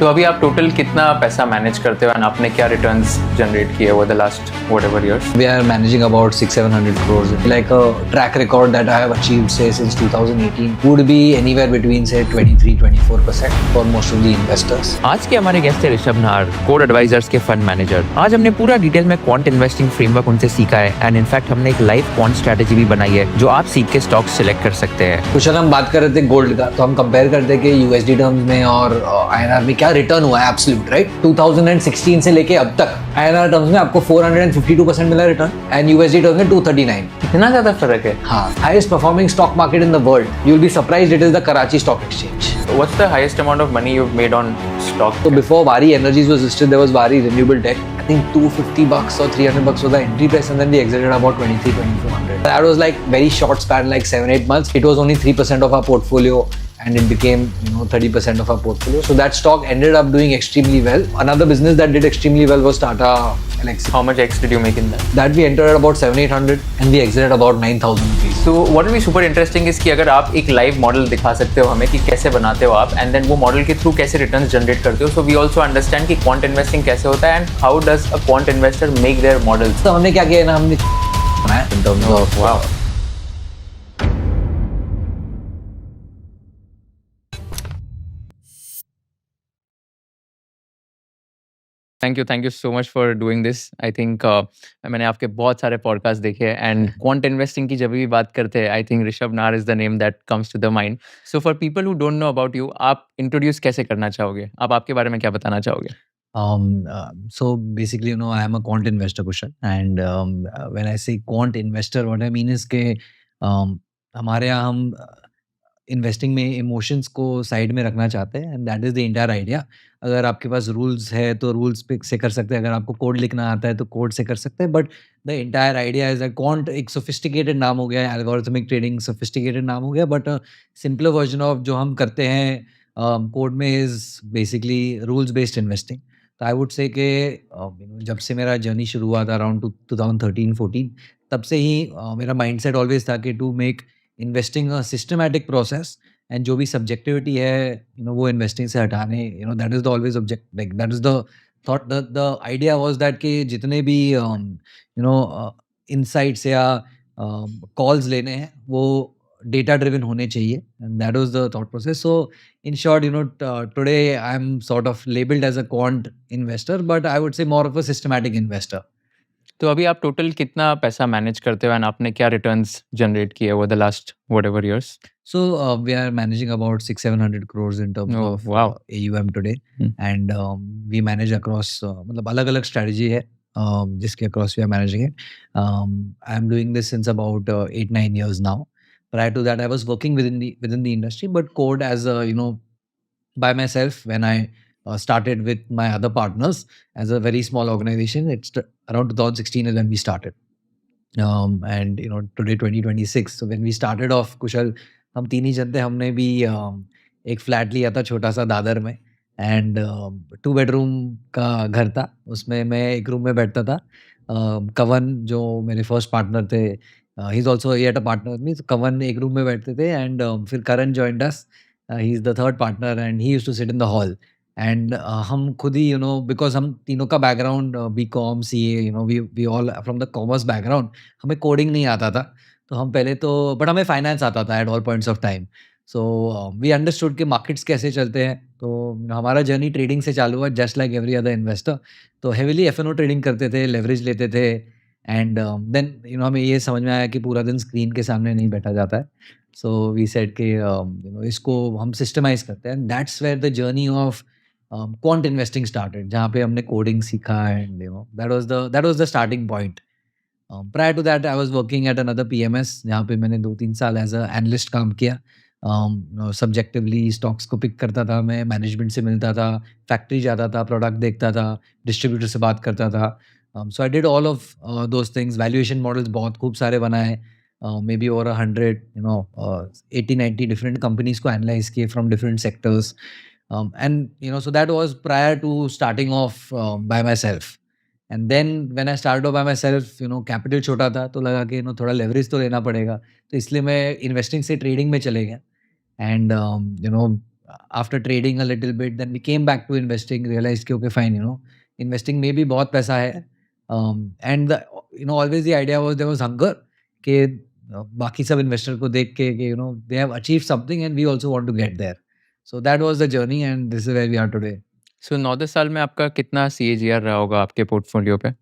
तो अभी आप टोटल कितना पैसा मैनेज करते हो एंड आपने क्या रिटर्न्स जनरेट किए over the last whatever years? We are managing about 600-700 crores. Like a track record that I have achieved, say, since 2018 would be anywhere between, say, 23-24% for most of the investors. आज के हमारे guest है Rishabh Nahar, code advisers के fund manager. आज हमने पूरा detail में quant investing framework उनसे सीखा है एंड इनफैक्ट हमने एक लाइव क्वांट स्ट्रेटेजी भी बनाई है जो आप सीख के स्टॉक्स सिलेक्ट कर सकते हैं। कुछ हम बात कर रहे थे गोल्ड का, तो हम कंपेयर करते हैं कि यूएसडी टर्म्स में और आईएनआर में क्या रिटर्न हुआ है एब्सोल्यूट, राइट? 2016 से लेके अब तक आईएनआर टर्म्स में आपको 452% मिला रिटर्न एंड यूएसडी टर्म्स में 239। इतना ज्यादा फर्क है? हाँ, highest performing stock market in the world. You will be surprised, it is the Karachi stock exchange. What's the highest amount of money you've made on stock? So before Waaree Energies was listed, there was Waaree Renewable Tech. I think $250 or $300 was the entry price, and then they exited about 2300-2400. That was like very short span, like 7-8 months. It was only 3% of our portfolio, and it became 30% of our portfolio. So that stock ended up doing extremely well. Another business that did extremely well was Tata Elxsi. How much X did you make in that? That we entered at about 700-800, and we exited about 9,000 rupees. So what will be super interesting is कि अगर आप एक live model दिखा सकते हो हमें कि कैसे बनाते हो आप एंड देन वो मॉडल के थ्रू कैसे रिटर्न्स जनरेट करते हो, सो वी ऑल्सो अंडरस्टैंड कि क्वांट इन्वेस्टिंग कैसे होता है and how does a quant investor make their models. तो हमने क्या किया ना, हमने बनाया in terms of wow. Thank you so much for doing this. I think मैंने आपके बहुत सारे पॉडकास्ट देखे हैं एंड क्वांट इन्वेस्टिंग की जब भी बात करते हैं I think Rishabh Nahar is the name that comes to the mind. So for people who don't know about you, आप इंट्रोड्यूस कैसे करना चाहोगे? आप आपके बारे में क्या बताना चाहोगे? So basically, I am a quant investor, Kushal, and when I say quant investor, what I mean is कि हमारे यहाँ हम इन्वेस्टिंग में इमोशंस को साइड में रखना चाहते हैं and that is the entire idea. अगर आपके पास रूल्स है तो रूल्स पे से कर सकते हैं, अगर आपको कोड लिखना आता है तो कोड से कर सकते हैं, but the entire idea is that quant एक सोफिस्टिकेटेड नाम हो गया है, एल्गोरिथमिक ट्रेडिंग सोफिस्टिकेटेड नाम हो गया, बट सिंपलर वर्जन ऑफ जो हम करते हैं कोड में is basically rules based investing. तो आई वुड से कि जब से मेरा जर्नी शुरू हुआ था अराउंड 2013-14, तब से ही मेरा माइंडसेट ऑलवेज था कि to make investing a systematic process and जो भी सब्जेक्टिविटी है वो इन्वेस्टिंग से हटाने, that is the always object, like that is the thought, the idea was that कि जितने भी इनसाइट्स या कॉल्स लेने हैं वो डेटा ड्रिवन होने चाहिए and that was the thought process. So in short, today I am sort of labelled as a quant investor, but I would say more of a systematic investor. तो अभी आप total कितना पैसा manage करते हो and आपने क्या returns generate किए over the last whatever years? So we are managing about 600-700 crores in terms Oh, of wow. AUM today, and we manage across मतलब अलग-अलग strategy है जिसके across we are managing it. I am doing this since about 8-9 years now. Prior to that, I was working within the industry, but code as a by myself when I started with my other partners as a very small organization. It's around 2016 is when we started. And today 2026, so when we started off, Kushal, हम तीन ही जन थे, हमने भी एक flat लिया था छोटा सा दादर में एंड 2 बेडरूम का घर था, उसमें मैं एक रूम में बैठता था। कवन जो मेरे फर्स्ट पार्टनर थे, he is also yet a partner with me, तो कवन एक रूम में बैठते थे एंड फिर Karan joined us, he is the third partner and he used to sit in the hall and हम खुद ही बिकॉज हम तीनों का background BCom CA, we all from the commerce background, हमें कोडिंग नहीं आता था, तो हम पहले तो, बट हमें फाइनेंस आता था at all points of time. So we understood कि मार्केट्स कैसे चलते हैं, तो हमारा जर्नी ट्रेडिंग से चालू हुआ just like every other investor. तो हेविली एफ ट्रेडिंग करते थे, लेवरेज लेते थे एंड देन हमें ये समझ में आया कि पूरा दिन स्क्रीन के सामने नहीं बैठा जाता है। सो वी सेड कि इसको हम सिस्टमाइज करते हैं, that's where the journey of quant investing started, जहाँ पे हमने कोडिंग सीखा and that was the starting point. Prior to that, I was working at another PMS, जहाँ पे मैंने 2-3 साल एज अ एनालिस्ट काम किया। सब्जेक्टिवली स्टॉक्स को पिक करता था मैं, मैनेजमेंट से मिलता था, फैक्ट्री जाता था, प्रोडक्ट देखता था, डिस्ट्रीब्यूटर से बात करता था। So I did all of those things. Valuation models बहुत खूब सारे बनाए, maybe over 100, 80-90 different companies को एनालाइज किए from different sectors and so that was prior to starting of by myself. And then when I started off by myself, capital छोटा था तो लगा कि थोड़ा लेवरेज तो लेना पड़ेगा, तो इसलिए मैं इन्वेस्टिंग से ट्रेडिंग में चले गया and after trading a little bit, then we came back to investing, realized कि okay fine, investing में भी बहुत पैसा है. And the, always the idea was there was hunger कि बाकी सब investor को देख के कि they have achieved something and we also want to get there. So that was the journey and this is where we are today. सो 9-10 साल में आपका कितना CAGR रहा होगा आपके पोर्टफोलियो पे?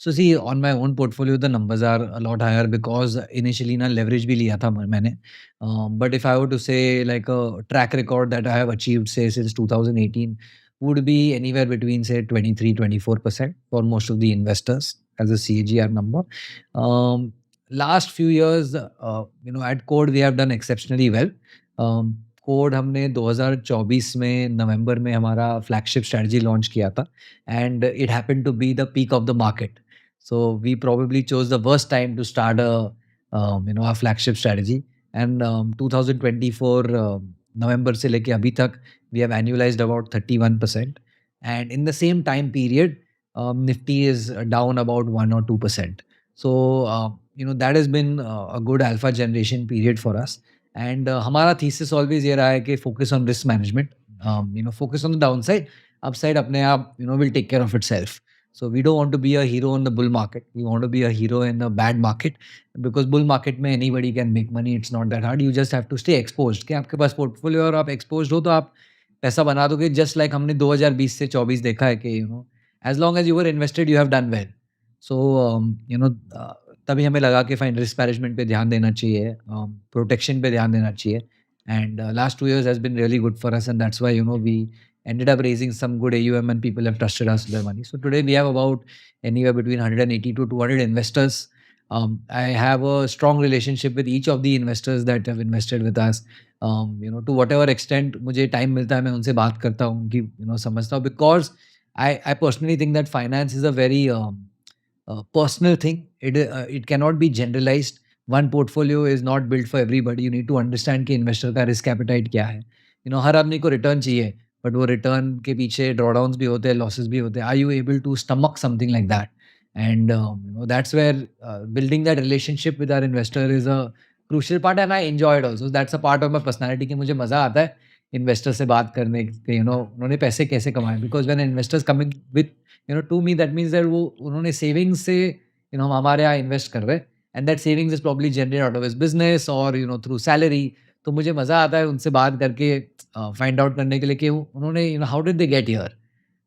So see, on my own portfolio, the numbers are a lot higher because initially ना leverage भी लिया था मैंने. But if I were to say like a track record that I have achieved say since 2018 would be anywhere between say 23-24% for most of the investors as a CAGR number. Last few years, at Code we have done exceptionally well. Code हमने 2024 में नवंबर में हमारा flagship strategy launch किया था and it happened to be the peak of the market. So we probably chose the worst time to start a flagship strategy. And 2024 November से लेके अभी तक we have annualized about 31%. And in the same time period, Nifty is down about 1 or 2%. So that has been a good alpha generation period for us. And हमारा thesis always ये रहा है कि focus on risk management. Focus on the downside. Upside अपने आप will take care of itself. So we don't want to be a hero in the bull market. We want to be a hero in the bad market because bull market में anybody can make money. It's not that hard. You just have to stay exposed. कि आपके पास portfolio और आप exposed हो तो आप पैसा बना दोगे. Just like हमने 2020 से 24 देखा है कि as long as you were invested, you have done well. So तभी हमें लगा कि fine risk management पे ध्यान देना चाहिए, protection पे ध्यान देना चाहिए. And last 2 years has been really good for us, and that's why we ended up raising some good AUM and people have trusted us with their money. So today we have about anywhere between 180 to 200 investors. I have a strong relationship with each of the investors that have invested with us. To whatever extent मुझे time मिलता है मैं उनसे बात करता हूँ उनकी समझता हूँ because I personally think that finance is a very personal thing. It cannot be generalized. One portfolio is not built for everybody. You need to understand कि investor का risk appetite क्या है. हर आदमी को return चाहिए. बट वो return के पीछे ड्रॉडाउन्स भी होते हैं, लॉसेस भी होते हैं. Are you able to stomach something like that? And that's where building that relationship with our investor is a crucial part and I enjoy it also. That's a part of my personality कि मुझे मज़ा आता है investor से बात करने के. उन्होंने पैसे कैसे कमाए because when investors coming with to me that means that वो उन्होंने सेविंग्स से हमारे यहाँ इन्वेस्ट कर रहे हैं and that savings is probably generate out of his business और थ्रू सैलरी. तो मुझे मज़ा आता है उनसे बात करके फाइंड आउट करने के लिए कि उन्होंने how did they get here.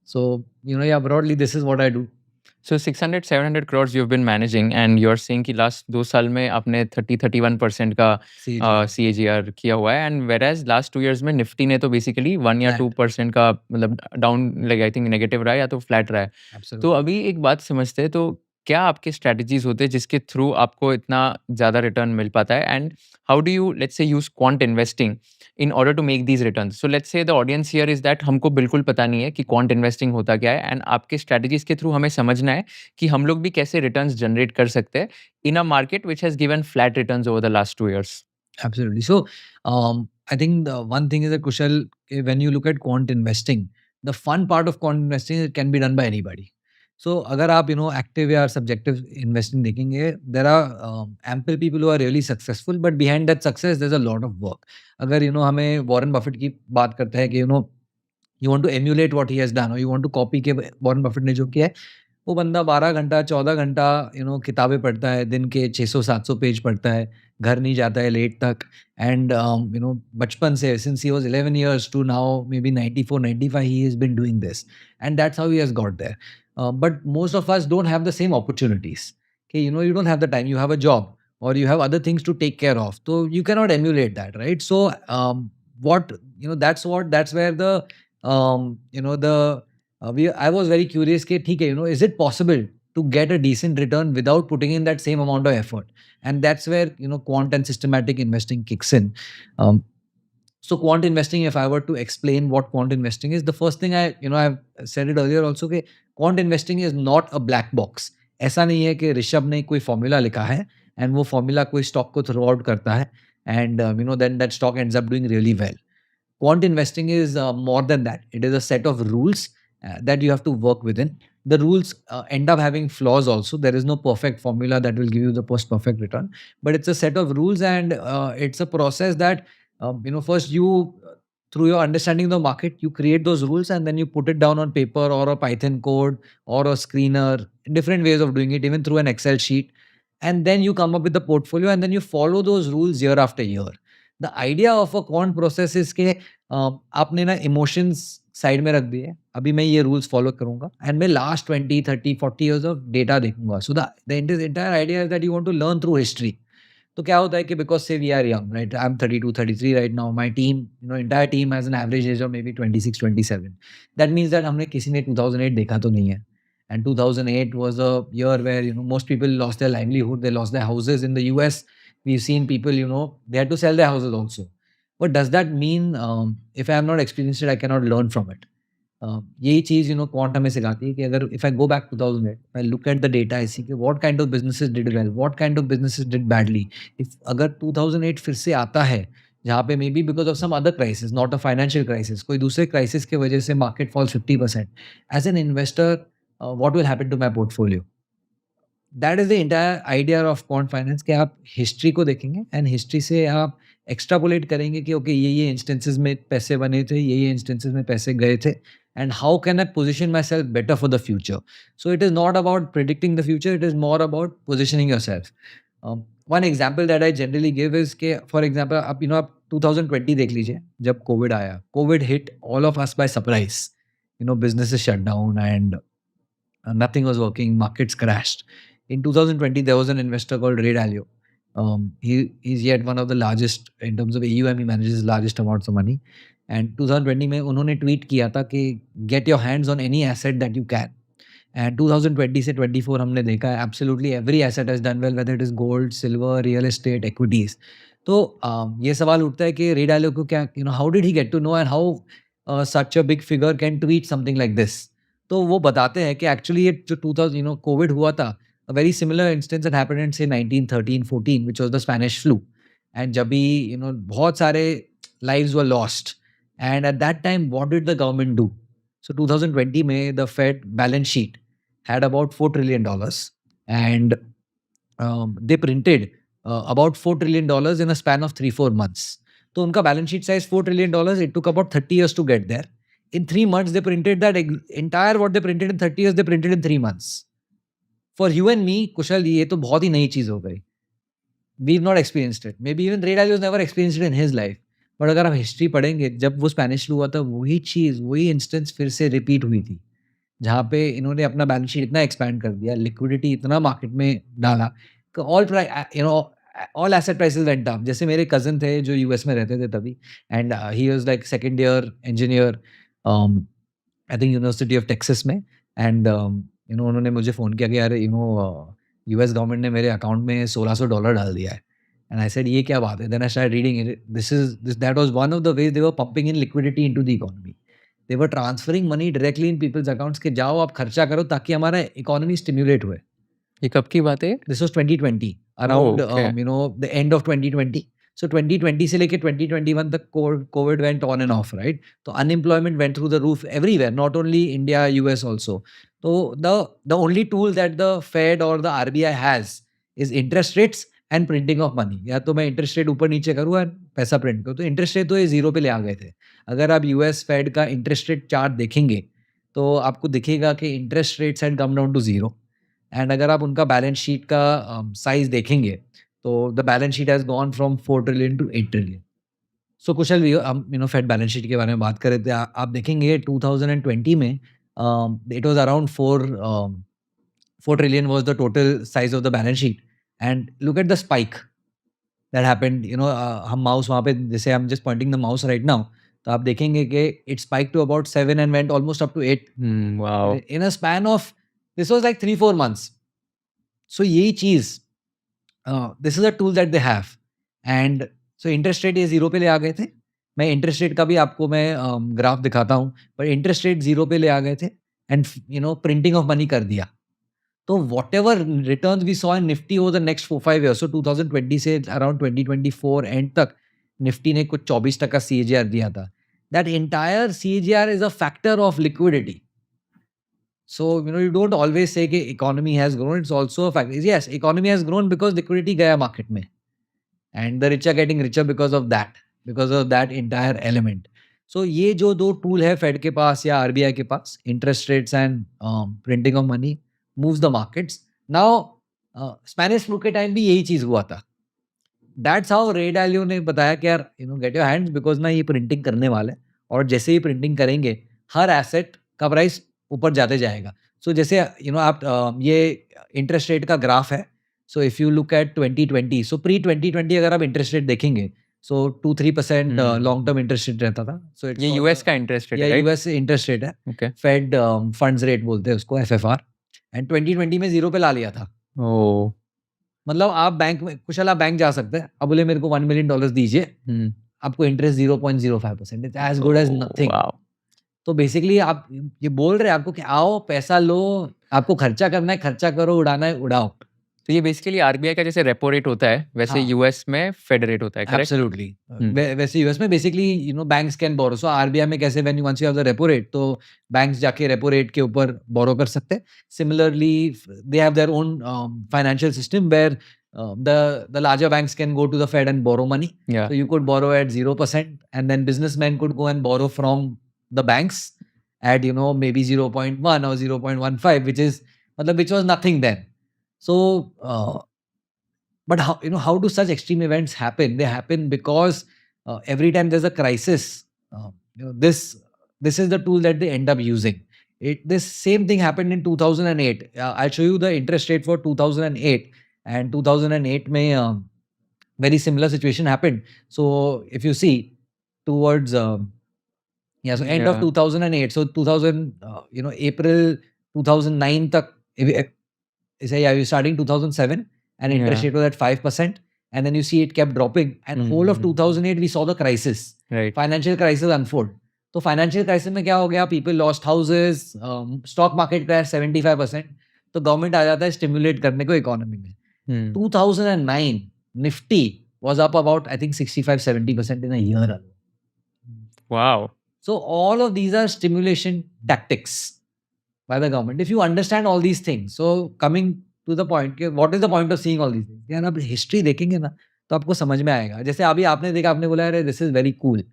So yeah broadly this is what I do. So 600-700 crores you've been managing and you're saying कि last 2 साल में आपने 30-31% का CAGR किया हुआ है and whereas last 2 years में निफ्टी ने तो basically 1 या 2% का मतलब down like I think negative रहा है या तो फ्लैट रहा है. Absolutely. तो अभी एक बात समझते हैं तो क्या आपके स्ट्रेटजीज होते हैं जिसके थ्रू आपको इतना ज़्यादा रिटर्न मिल पाता है and how do you let's say use quant investing in order to make these returns? So let's say the audience here is that हमको बिल्कुल पता नहीं है कि quant investing होता क्या है and आपके strategies के through हमें समझना है कि हम लोग भी कैसे returns generate कर सकते हैं in a market which has given flat returns over the last 2 years. Absolutely. So I think the one thing is that Kushal, when you look at quant investing, the fun part of quant investing it can be done by anybody. So अगर आप active या subjective investing देखेंगे, there are ample people who are really successful, but behind that success there's a lot of work. अगर हमें Warren Buffett की बात करते हैं कि you want to emulate what he has done or you want to copy के Warren Buffett ने जो किया है, वो बंदा 12 घंटा 14 घंटा किताबें पढ़ता है, दिन के 600-700 पेज पढ़ता है, घर नहीं जाता है लेट तक एंड बचपन से since he was 11 years to now maybe 94-95 he has been doing this and that's how he has got there. But most of us don't have the same opportunities. Okay, you don't have the time, you have a job or you have other things to take care of, so you cannot emulate that, right? So that's where the I was very curious कि ठीक है is it possible to get a decent return without putting in that same amount of effort, and that's where quant and systematic investing kicks in. So quant investing, if I were to explain what quant investing is, the first thing I've said it earlier also कि quant investing is not a black box. ऐसा नहीं है कि ऋषभ ने कोई formula लिखा है and वो फॉर्मूला कोई स्टॉक को थ्रो आउट करता है and then that stock ends up doing really well. Quant investing is more than that. It is a set of rules that you have to work within. The rules end up having flaws also. There is no perfect formula that will give you the perfect return, but it's a set of rules and it's a process that first you through your understanding of the market, you create those rules and then you put it down on paper or a Python code or a screener, different ways of doing it, even through an Excel sheet. And then you come up with the portfolio and then you follow those rules year after year. The idea of a quant process is कि आपने ना emotions side में रख दिए, अभी मैं ये rules follow करूंगा एंड मैं लास्ट 20 30 40 years ऑफ डेटा देखूंगा. So the entire idea is that you want to learn through history. तो क्या होता है कि because say we are young, right, I am 32 33 right now, my team, you know, entire team has an average age of maybe 26 27. That means that हमने किसी ने 2008 देखा तो नहीं है. And 2008 was a year where, you know, most people lost their livelihood, they lost their houses. In the US, we've seen people, you know, they had to sell their houses also. What does that mean? If I have not experienced it, I cannot learn from it. यही चीज़, you know, quant हमें सिखाती है कि अगर if I go back 2008, I look at the data, I see कि what kind of businesses did well, what kind of businesses did badly. If अगर 2008 फिर से आता है, जहाँ पे maybe because of some other crisis, not a financial crisis, कोई दूसरे crisis के वजह से market falls 50%, as an investor, what will happen to my portfolio? That is the entire idea of quant finance, कि आप हिस्ट्री को देखेंगे and history से आप एक्स्ट्रापोलेट करेंगे कि ओके ये इंस्टेंसेस में पैसे बने थे, ये इंस्टेंसेस में पैसे गए थे, and how can I position my self better for the future. So it is not about predicting the future, it is more about positioning your self. One example that I generally give is के for example आप, you know, आप 2020 देख लीजिए, जब Covid आया, Covid hit all of us by surprise. You know, businesses shut down and nothing was working, markets crashed. In 2020, there was an investor called Ray Dalio. He's yet one of the largest in terms of AUM. He manages largest amounts of money. And 2020 में उन्होंने tweet किया था कि get your hands on any asset that you can. And 2020 से 24 हमने देखा है absolutely every asset has done well, whether it is gold, silver, real estate, equities. तो ये सवाल उठता है कि रे डालियो को क्या, you know, how did he get to know and how such a big figure can tweet something like this. तो वो बताते हैं कि एक्चुअली ये जो 2000, you know, कोविड हुआ था, a very similar instance that happened in say 1913-14, which was the Spanish flu. And जब भी, you know, बहुत सारे lives were lost. And at that time, what did the government do? So 2020 में the Fed balance sheet had about $4 trillion and they printed about $4 trillion in a span of 3-4 months. तो उनका balance sheet size $4 trillion, it took about 30 years to get there. In 3 months, they printed that entire what they printed in 30 years, they printed in 3 months. For you and me, Kushal, ये तो बहुत ही नई चीज़ हो गई. We've not experienced it. Maybe even Ray Dalio has never experienced it in his life. But अगर आप history पढ़ेंगे, जब वो स्पेनिश फ्लू हुआ था, वही चीज़, वही इंस्टेंस फिर से रिपीट हुई थी, जहाँ पे इन्होंने अपना बैलेंस शीट इतना एक्सपैंड कर दिया, लिक्विडिटी इतना मार्केट में डाला, all asset prices went down. जैसे मेरे कज़न थे जो यूएस में रहते थे तभी, and he was like second year engineer, I think university of Texas में, एंड यू नो, उन्होंने मुझे फ़ोन किया कि यार, यू नो, यूएस गवर्नमेंट ने मेरे अकाउंट में $1600 डाल दिया है. एंड आई सेड ये क्या बात है? Then I started reading it. That was one of the ways they were pumping in liquidity into the economy. They were transferring money directly in people's accounts के जाओ आप खर्चा करो ताकि हमारा इकोनॉमी स्टिम्युलेट हुए. ये कब की बात है? This was 2020, around okay. you know, the end of 2020. So 2020 से लेके 2021 तक COVID went on and off, right? तो unemployment went through the roof everywhere, not only India, US also. So the only tool that the Fed or the RBI has is interest rates and printing of money. या तो मैं interest rate ऊपर नीचे करूँ और पैसा print करूँ. तो interest rate तो ये zero पे ले आ गए थे. अगर आप US Fed का interest rate chart देखेंगे, तो आपको दिखेगा कि interest rates had come down to zero. And अगर आप उनका बैलेंस शीट का साइज देखेंगे, तो the balance sheet has gone from 4 trillion to 8 trillion. So Kushal, हम, you know, Fed balance sheet के बारे में बात कर रहे थे. आप देखेंगे 2020 में it was around 4 trillion was the total size of the balance sheet. And look at the spike that happened. You know, हम माउस वहाँ पे, जैसे I am just pointing the mouse right now, तो आप देखेंगे कि it spike to about 7 and went almost up to 8 wow. In a span of, this was like 3-4 months. So यही चीज़, this is a tool that they have. And so interest rate ये 0 पे ले आ गए थे. मैं interest rate का भी आपको मैं ग्राफ दिखाता हूँ, पर interest rate 0 पे ले आ गए थे and you know, printing of money कर दिया. तो whatever returns we saw in Nifty over the next 4-5 years, so 2020 से around 2024 end तक Nifty ने कुछ 24% CAGR दिया था. That entire CAGR is a factor of liquidity. So, you know, you don't always say that economy has grown. It's also a fact. Yes, economy has grown because liquidity gaya market mein. And the rich are getting richer because of that entire element. सो ये जो दो tool है fade के पास या RBI के पास, interest rates and printing of money moves the markets. Now Spanish flu के time भी यही चीज हुआ था. दैट्स हाउ रे डालियो ने बताया कि यार गेट योर हैंड्स, बिकॉज ना ये प्रिंटिंग करने वाले हैं, और जैसे ही प्रिंटिंग करेंगे हर एसेट का प्राइस ऊपर जाते जाएगा. सो जैसे आप ये इंटरेस्ट रेट का ग्राफ है. सो if you look at 2020, so pre 2020 अगर आप इंटरेस्ट रेट देखेंगे, सो 2-3% लॉन्ग टर्म इंटरेस्ट रेट रहता था. सो ये यूएस का इंटरेस्ट रेट है, या राइट? यूएस इंटरेस्ट रेट है. ओके. फेड फंड्स रेट बोलते हैं उसको, एफएफआर. एंड 2020 में 0 पे ला लिया था. ओ. मतलब आप बैंक में, कुशल आप बैंक जा सकते हैं, अब बोले मेरे को $1 million दीजिए, आपको interest 0.05%, it's as good as nothing. Wow. तो बेसिकली आप ये बोल रहे हैं आपको कि आओ पैसा लो, आपको खर्चा करना है खर्चा करो, उड़ाना है उड़ाओ. तो ये बेसिकली आरबीआई का जैसे रेपो रेट होता है, वैसे हाँ. यूएस में फेड रेट होता है, करेक्ट? एब्सोल्युटली. हम्म. वैसे यूएस में basically banks can borrow. So RBI में कैसे, when once you have the repo rate, तो बैंक्स जाके रेपो रेट के ऊपर बोरो कर सकते हैं. Similarly they have their own financial system where the larger banks can go to the Fed and borrow money. Yeah. So you could borrow at 0%, and then businessmen could go and borrow from the banks at maybe 0.1 or 0.15, which was nothing then. So but how do such extreme events happen? They happen because every time there's a crisis, this is the tool that they end up using. This same thing happened in 2008. I'll show you the interest rate for 2008. And 2008 में very similar situation happened. So if you see towards so end of 2008, so 2000 April 2009 तक, you're starting 2007 and interest rate was at 5%, and then you see it kept dropping, and whole of 2008 we saw the crisis, right? Financial crisis unfold. तो financial crisis में क्या हो गया, people lost houses, stock market crash 75%. तो government आ जाता है stimulate करने को इकोनॉमी में. 2009 Nifty was up about, I think, 65-70% in a year alone. Wow. So all of these are stimulation tactics by the government. If you understand all these things, so coming to the point, what is the point of seeing all these things? यार आप history देखेंगे ना तो आपको समझ में आएगा. जैसे अभी आपने देखा, आपने बोला अरे दिस इज वेरी कूल.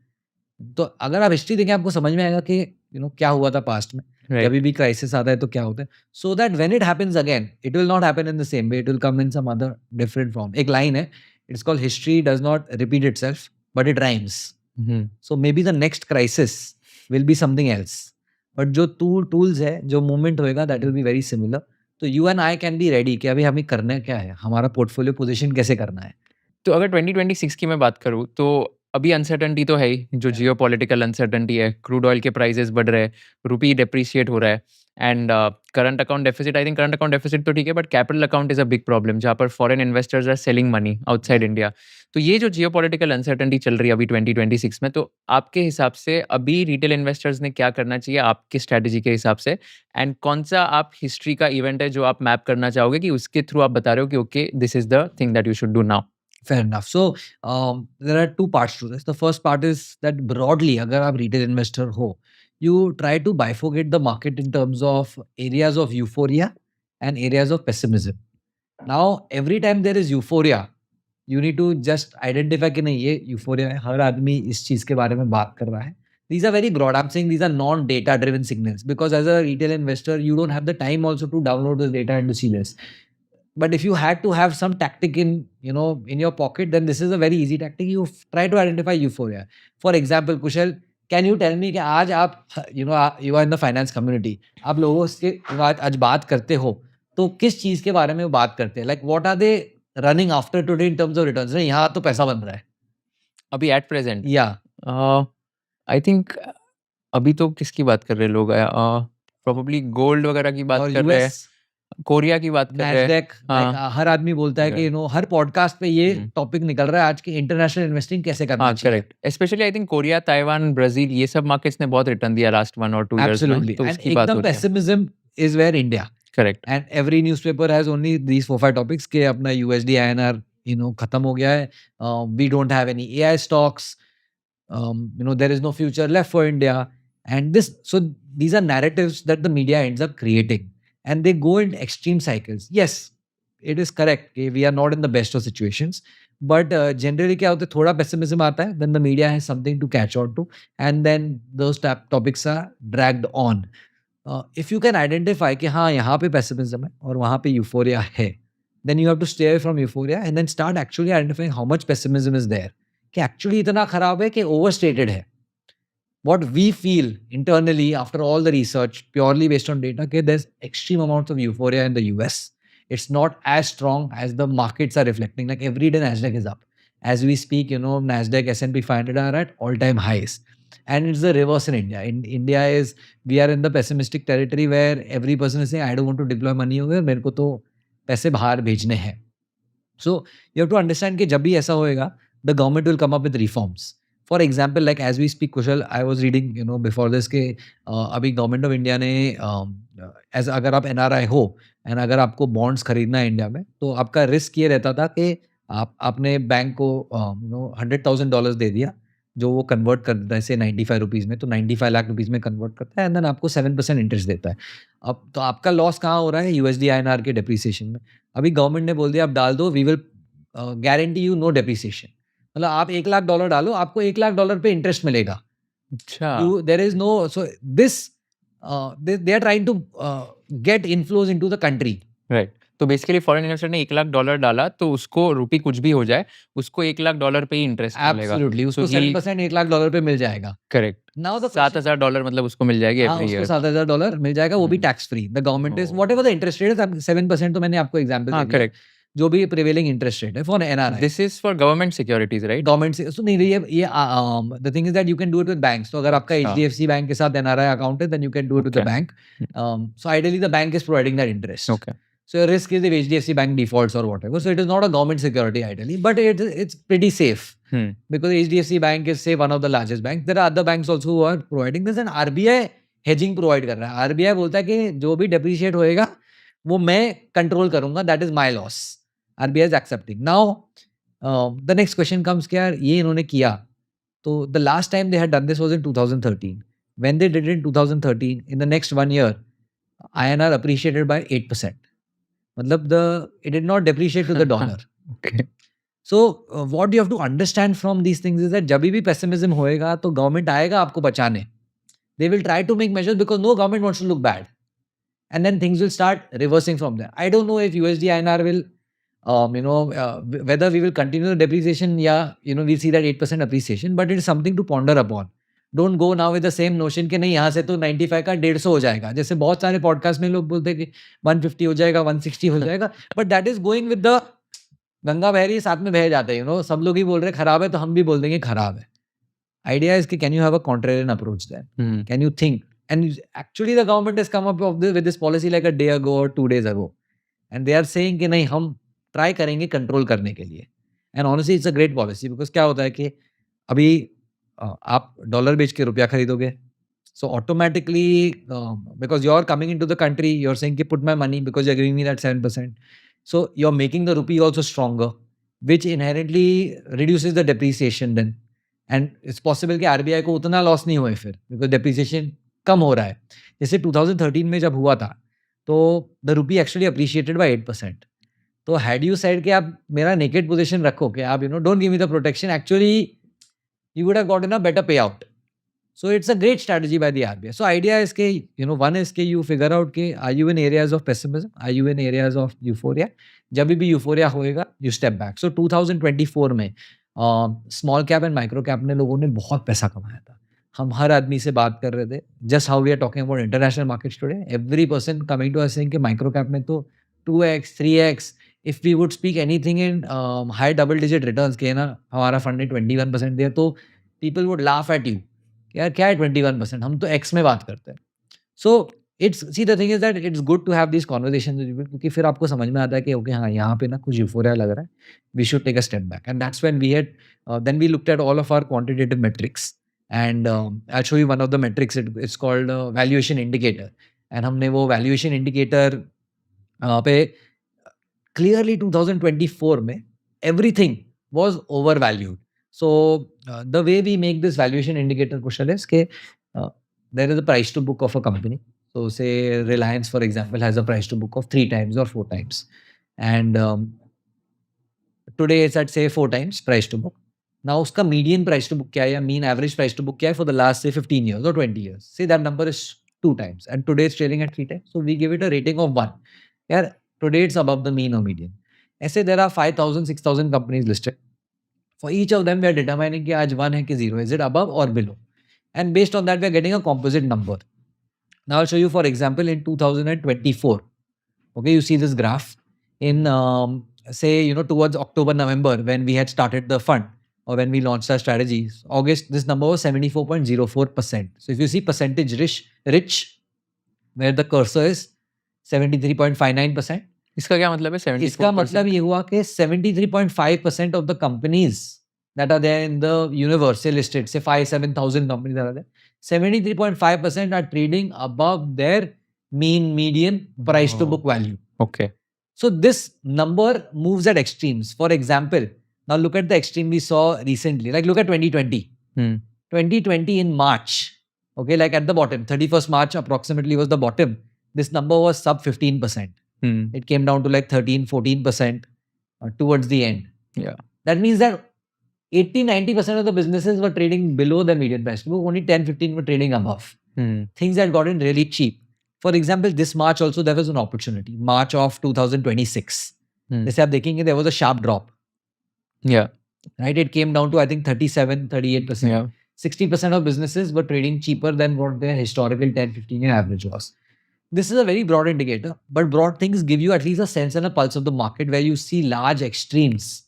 तो अगर आप हिस्ट्री देखें आपको समझ में आएगा कि क्या हुआ था पास्ट में. जब भी क्राइसिस आता है तो क्या होता है. So that when it happens again, it will not happen in the same way, it will come in some other different form. एक लाइन है, it's called history does not repeat itself but it rhymes. So maybe the next crisis will be something else, but जो tools है, जो movement होएगा, that will be very similar. तो you and I can be ready कि अभी हमें करना क्या है, हमारा पोर्टफोलियो पोजीशन कैसे करना है. तो अगर 2026 की मैं बात करूँ तो अभी अनसर्टेनिटी तो है ही, जो जियोपॉलिटिकल अनसर्टेनिटी है, क्रूड ऑयल के प्राइसेस बढ़ रहे हैं, रुपी डेप्रिशिएट हो रहा है, and current account deficit, I think current account deficit तो ठीक है, but capital account is a big problem, जहाँ पर foreign investors are selling money outside India. तो ये जो जियोपॉलिटिकल अनसर्टेनिटी चल रही है अभी 2026 में, तो आपके हिसाब से अभी रिटेल इन्वेस्टर्स ने क्या करना चाहिए आपकी स्ट्रैटेजी के हिसाब से, एंड कौन सा आप हिस्ट्री का इवेंट है जो आप मैप करना चाहोगे कि उसके थ्रू आप बता रहे हो कि okay this is the thing that you should do now? Fair enough. So there are two parts to this. The first part is that broadly, अगर आप retail investor हो, you try to bifurcate the market in terms of areas of euphoria and areas of pessimism. Now, every time there is euphoria, you need to just identify कि नहीं ये euphoria है, हर आदमी इस चीज़ के बारे में बात कर रहा है. These are very broad. I'm saying these are non-data driven signals, because as a retail investor, you don't have the time also to download the data and to see this. But if you had to have some tactic in your pocket, then this is a very easy tactic. You try to identify euphoria. For example, Kushal, can you tell me कि आज आप you are in the finance community, आप लोगों से आज बात करते हो तो किस चीज़ के बारे में बात करते हैं? Like what are they running after today in terms of returns? नहीं, यहाँ तो पैसा बन रहा है अभी एट प्रेजेंट. या आई थिंक अभी तो किसकी बात कर रहे हैं लोग, प्रोबेबली गोल्ड वगैरह की बात कर रहे हैं, कोरिया की बात कर रहे हैं. हाँ. हर आदमी बोलता है कि हर पॉडकास्ट पे ये टॉपिक निकल रहा है आज की, इंटरनेशनल इन्वेस्टिंग कैसे करना चाहिए. Correct. Specially I think Korea, Taiwan, Brazil, ये सब मार्केट्स ने बहुत रिटर्न दिया लास्ट 1 or 2 years में. तो उसकी बात होती है. Pessimism is where India. Correct. And every newspaper has only these 4-5 topics के अपना USD INR खत्म हो गया है, we don't have any AI stocks, there is no future left for India, and these are narratives that the media ends up creating. And they go in extreme cycles. Yes, it is correct. Okay, we are not in the best of situations, But generally क्या होता है, थोड़ा pessimism आता है, then the media has something to catch on to, and then those topics are dragged on. If you can identify कि हाँ यहाँ पे pessimism है और वहाँ पे euphoria है, then you have to stay away from euphoria and then start actually identifying how much pessimism is there. कि actually इतना खराब है कि overstated है. What we feel internally after all the research, purely based on data, okay, there's extreme amounts of euphoria in the US. It's not as strong as the markets are reflecting. Like every day, Nasdaq is up. As we speak, you know, Nasdaq, S&P 500 are at all-time highs. And it's the reverse in India. In India, we are in the pessimistic territory where every person is saying, I don't want to deploy money over. मेरे को तो पैसे बाहर भेजने हैं. So you have to understand कि जब भी ऐसा होएगा, the government will come up with reforms. For example, like as we speak, Kushal, I was reading, you know, before this कि अभी गवर्नमेंट ऑफ इंडिया ने एज अगर आप NRI हो एंड अगर आपको बॉन्ड्स खरीदना है इंडिया में, तो आपका रिस्क ये रहता था कि आपने बैंक को $100,000 दे दिया, जो वो कन्वर्ट कर देता है से 95 रुपीज़ में, तो 95 लाख रुपीज़ में कन्वर्ट करता है एंड देन आपको 7% इंटरेस्ट देता है. अब तो आपका लॉस कहाँ हो रहा है? USD INR के डेप्रिसिएशन में. अभी गवर्नमेंट ने बोल दिया आप डाल दो, we will guarantee you no depreciation. मतलब आप $1 लाख डालो, आपको $1 लाख पे इंटरेस्ट मिलेगा. अच्छा. There is no, so this they are trying to get inflows into the country. Right. तो बेसिकली फॉरेन इन्वेस्टर ने $1 लाख डाला, तो उसको रुपी कुछ भी हो जाए, उसको $1 लाख पे ही इंटरेस्ट मिलेगा. Absolutely, उसको 7% $1 लाख पे मिल जाएगा. करेक्ट. Now the $7,000 मतलब उसको मिल जाएगी हाँ, एवरी ईयर. उसको $7,000 मिल जाएगा, वो भी tax free. The government is whatever the interest rate is, 7% तो मैंने आपको एग्जांपल हाँ, दे दिया. करेक्ट. जो भी प्रिवेलिंग इंटरेस्ट रेट है for NRI. This is for government securities, right? Government से so नहीं, ये the thing is that you can do it with banks. तो अगर आपका अच्छा. HDFC बैंक के साथ NRI अकाउंट है, then you can do it with the Okay. bank. So ideally the bank is providing that interest. Okay. So your risk is if HDFC bank defaults or whatever. So it is not a government security ideally, but it's pretty safe because HDFC bank is say one of the largest banks. There are other banks also who are providing this, and RBI hedging provide कर रहा है. RBI बोलता है कि जो भी depreciate होएगा वो मैं control करूँगा. That is my loss. RBI is accepting. Now the next question comes कि यार ये इन्होंने किया, तो the last time they had done this was in 2013. When they did it in 2013, in the next 1 year, INR appreciated by 8%. मतलब it did not depreciate to the dollar. Okay. So what you have to understand from these things is that जब भी pessimism होएगा तो government आएगा आपको बचाने. They will try to make measures because no government wants to look bad. And then things will start reversing from there. I don't know if USD INR will, whether we will continue the depreciation, we'll see that 8% appreciation, but it is something to ponder upon. Don't go now with the same notion कि नहीं यहाँ से तो 95 का 150 हो जाएगा. जैसे बहुत सारे पॉडकास्ट में लोग बोलते हैं कि 150 हो जाएगा, 160 हो जाएगा, but that is going with the Ganga बह रही है, साथ में बह जाते हैं. सब लोग ही बोल रहे हैं खराब है, तो हम भी बोल देंगे खराब है. आइडिया इज कि can you have a contrarian approach there? Can you think? And actually the government has come up with this policy like a day ago or 2 days ago. And they are saying कि नहीं हम try करेंगे control करने के लिए. And honestly it's a great policy because क्या होता है कि अभी आप डॉलर बेच के रुपया खरीदोगे. So automatically because you are coming into the country, you are saying कि put my money because you are giving me that 7%. So you are making the rupee also stronger, which inherently reduces the depreciation then. And it's possible कि RBI को उतना loss नहीं हुए फिर because depreciation कम हो रहा है. जैसे 2013 में जब हुआ था तो the rupee actually appreciated by 8%. तो हैड यू सेड कि आप मेरा नेकेड पोजीशन रखो कि आप don't give me the protection, actually you would have gotten a better payout. So it's a great strategy by the RBI. So idea is के one is के you figure out के are you in areas of pessimism, are you in areas of euphoria. जब भी euphoria होएगा you step back. सो 2024 में small cap and micro cap ने लोगों ने बहुत पैसा कमाया था. हम हर आदमी से बात कर रहे थे, just how we are talking about international markets today, every person coming to us saying कि माइक्रो कैप में तो 2x 3x, if we would speak anything in high double digit returns के ना हमारा फंड ने 21% दिया, तो people would laugh at you यार क्या है 21%, हम तो x में बात करते हैं. So it's see the thing is that it's good to have this conversation क्योंकि फिर आपको समझ में आता है कि ओके हाँ यहाँ पे ना कुछ यूफोरिया लग रहा है, we should take a step back. And that's when we had then we looked at all of our quantitative metrics. And I'll show you one of the metrics. It's called valuation indicator. And हमने वो valuation indicator पे clearly 2024 में everything was overvalued. So the way we make this valuation indicator, Kushal, is कि there is a price to book of a company. So say Reliance, for example, has a price to book of 3 times or 4 times. And Today it's at say 4 times price to book. Now उसका median price to book क्या है या mean average price to book क्या है for the last say 15 years or 20 years. Say that number is 2 times and today it's trading at 3 times. So we give it a rating of 1. यार today it's above the mean or median. ऐसे there are 5,000, 6,000 companies listed. For each of them we are determining कि आज 1 है कि 0. Is it above or below? And based on that we are getting a composite number. Now I'll show you for example in 2024. Okay, you see this graph in say towards October, November when we had started the fund or when we launched our strategies. August this number was 74.04%. So if you see percentage rich where the cursor is 73.59%. इसका क्या मतलब है 74%? इसका मतलब ये हुआ कि 73.5% of the companies that are there in the universe say listed, say 5,000-7,000 companies that are there, 73.5% are trading above their mean median price to book value. Okay. So this number moves at extremes. For example, now look at the extreme we saw recently. Like look at 2020. 2020 in March. Okay, like at the bottom, 31st March approximately was the bottom. This number was sub 15%. It came down to like 13-14% towards the end. Yeah. That means that 80-90% of the businesses were trading below the median price to book. Only 10-15 were trading above. Things had gotten really cheap. For example, this March also there was an opportunity. March of 2026. जैसे आप देखेंगे there was a sharp drop. Yeah. Right? It came down to I think 37-38%. Yeah. 60% of businesses were trading cheaper than what their historical 10-15 year average was. This is a very broad indicator, but broad things give you at least a sense and a pulse of the market where you see large extremes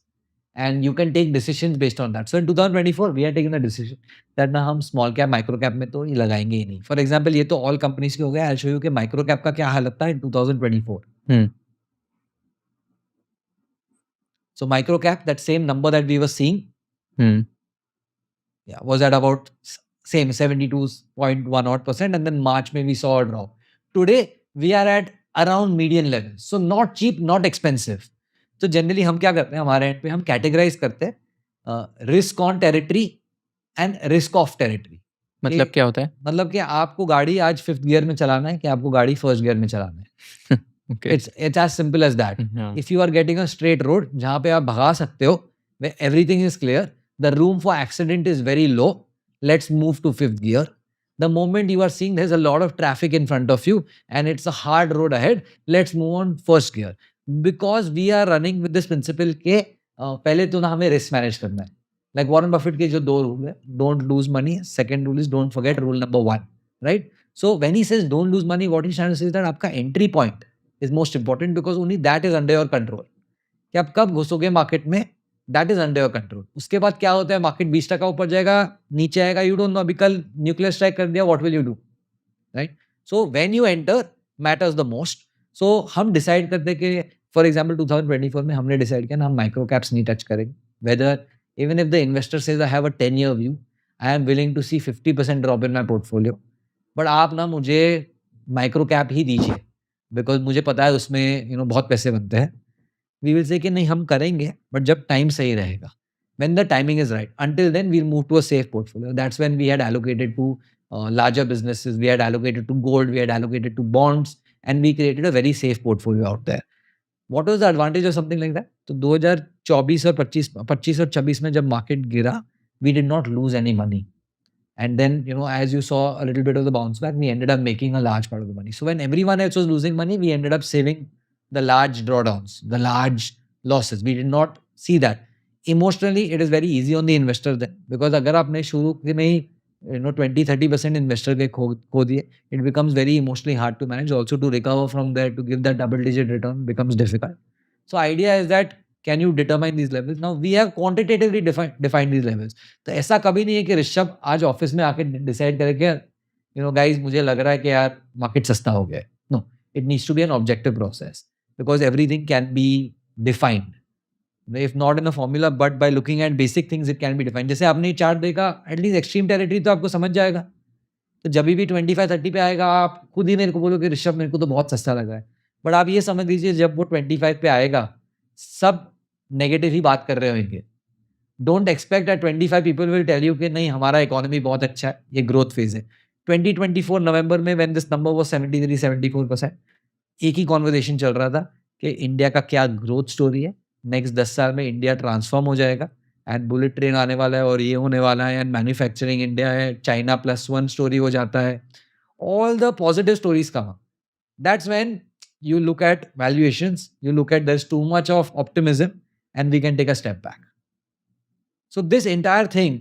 and you can take decisions based on that. So in 2024, we are taking a decision that ना हम small cap, micro cap में तो ये लगाएंगे ही नहीं. For example, ये तो all companies के हो गए. I'll show you कि micro cap का क्या हालत था in 2024. So micro cap, that same number that we were seeing, was at about same 72.1% and then March में we saw a drop. Today, we are at around median level. So not cheap, not expensive. तो generally हम क्या करते हैं हमारे and पे हम categorise करते हैं risk on territory and risk of territory. मतलब क्या होता है? मतलब कि आपको गाड़ी आज 5th गियर में चलाना है कि आपको गाड़ी 1st गियर में चलाना है. It's as simple as that. If you are getting a straight road जहाँ पे आप भगा सकते हो, where everything is clear, the room for accident is very low, let's move to 5th gear. The moment you are seeing there's a lot of traffic in front of you and it's a hard road ahead, let's move on 1st gear. Because we are running with this principle के पहले तो ना हमें risk manage करना है. Like Warren Buffett के जो 2 rule है, don't lose money. Second rule is don't forget rule number 1, right? So when he says don't lose money, what he's trying to say is that आपका entry point is most important because only that is under your control. कि आप कब घुसोगे market में, that is under your control. उसके बाद क्या होता है, मार्केट 20% ऊपर जाएगा, नीचे आएगा, you don't know. अभी कल न्यूक्लियर स्ट्राइक कर दिया, what will you do, right? So when you enter matters the most. So हम डिसाइड करते कि फॉर एग्जाम्पल 2024 में हमने डिसाइड किया ना हम माइक्रो कैप्स नहीं टच करेंगे. Whether even if the investor says I have a 10-year view, I am willing to see 50% drop in my portfolio, but आप ना मुझे माइक्रो कैप ही दीजिए बिकॉज मुझे पता है उसमें बहुत पैसे बनते हैं. वी विल से कि नहीं हम करेंगे बट जब टाइम सही रहेगा, when the timing is right. Until then we'll move to a safe portfolio. That's when we had allocated to larger businesses, we had allocated to gold, we had allocated to bonds, and we created a very safe portfolio out there. What was the advantage of something like that? तो 2024 और 25 और 26 में जब market गिरा, we did not lose any money. And then, as you saw a little bit of the bounce back, we ended up making a large part of the money. So when everyone else was losing money, we ended up saving the large drawdowns, the large losses. We did not see that. Emotionally, it is very easy on the investor then. Because अगर आपने शुरू में ही 20-30% investor के खो दिए, it becomes very emotionally hard to manage. Also to recover from there, to give that double-digit return becomes difficult. So idea is that can you determine these levels? Now we have quantitatively defined these levels. तो ऐसा कभी नहीं है कि ऋषभ आज office में आके decide करे कि guys मुझे लग रहा है कि यार मार्केट सस्ता हो गया है. No, it needs to be an objective process because everything can be defined. If not in a formula, but by looking at basic things, it can be defined. जैसे आपने चार्ट देखा, एटलीस्ट एक्सट्रीम टेरिटरी तो आपको समझ जाएगा. तो जब भी 25-30 पे आएगा, आप खुद ही मेरे को बोलो कि ऋषभ मेरे को तो बहुत सस्ता लगा है. बट आप ये समझ लीजिए जब वो 25 पे आएगा, सब नेगेटिव ही बात कर रहे होंगे. Don't expect that 25 people will tell you कि नहीं हमारा इकोनॉमी बहुत अच्छा है, ये ग्रोथ फेज है. 2024 नवंबर में व्हेन दिस नंबर वाज 73-74%, एक ही कॉन्वर्सेशन चल रहा था कि इंडिया का क्या ग्रोथ स्टोरी है नेक्स्ट 10 साल में इंडिया ट्रांसफॉर्म हो जाएगा एंड बुलेट ट्रेन आने वाला है और ये होने वाला है एंड मैन्युफैक्चरिंग इंडिया है, चाइना +1 स्टोरी हो जाता है, all the positive stories come up. That's when you look at valuations, you look at there's too much of optimism and we can take a step back. So this entire thing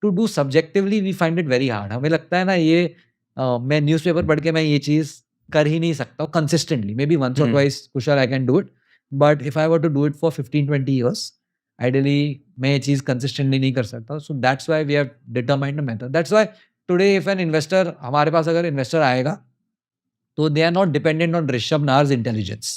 to do subjectively we find it very hard. हमें लगता है ना ये मैं newspaper पढ़ के मैं ये चीज़ कर ही नहीं सकता consistently. Maybe once or twice Kushal I can do it, but if I were to do it for 15-20 years, ideally मैं ये चीज़ consistently नहीं कर सकता. So that's why we have determined a method. That's why today if an investor हमारे पास अगर investor आएगा तो they are not dependent on Rishabh Nar's intelligence.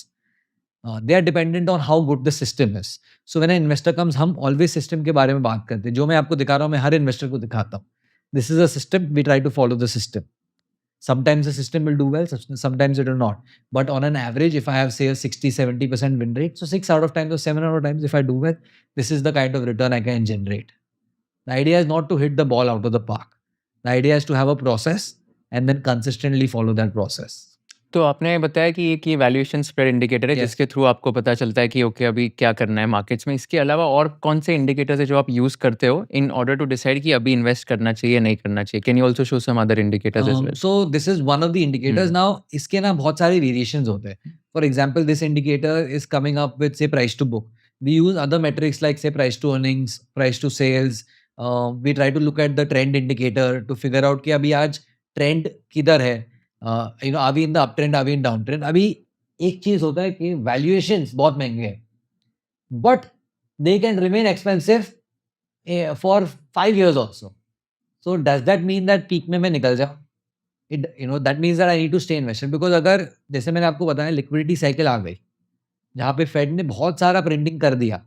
They are dependent on how good the system is. So when an investor comes, हम always system के बारे में बात करते हैं. जो मैं आपको दिखा रहा हूँ, मैं हर investor को दिखाता हूँ. This is a system. We try to follow the system. Sometimes the system will do well, sometimes it will not. But on an average, if I have say a 60-70% win rate, so 6 out of times or 7 out of times, if I do well, this is the kind of return I can generate. The idea is not to hit the ball out of the park. The idea is to have a process and then consistently follow that process. तो आपने बताया कि एक ये valuation spread indicator है Yes. जिसके through आपको पता चलता है कि ओके अभी क्या करना है मार्केट्स में. इसके अलावा और कौन से इंडिकेटर्स है जो आप यूज करते हो इन ऑर्डर टू डिसाइड कि अभी इन्वेस्ट करना चाहिए नहीं करना चाहिए? Can you also show some other indicators as well? So this is one of the indicators. Now इसके ना बहुत सारे variations होते हैं. For example, this indicator is coming up with say price to book. We use other metrics like say price to earnings, price to sales. We try to look at the trend indicator to figure out कि अभी आज trend किधर है. are we in the uptrend, are we in downtrend? अभी एक चीज होता है कि valuations बहुत महंगे हैं, but they can remain expensive for 5 years also. So does that mean that peak में मैं निकल जाऊँ? That means that I need to stay invested because अगर जैसे मैंने आपको बताया लिक्विडिटी साइकिल आ गई जहाँ पे फेड ने बहुत सारा प्रिंटिंग कर दिया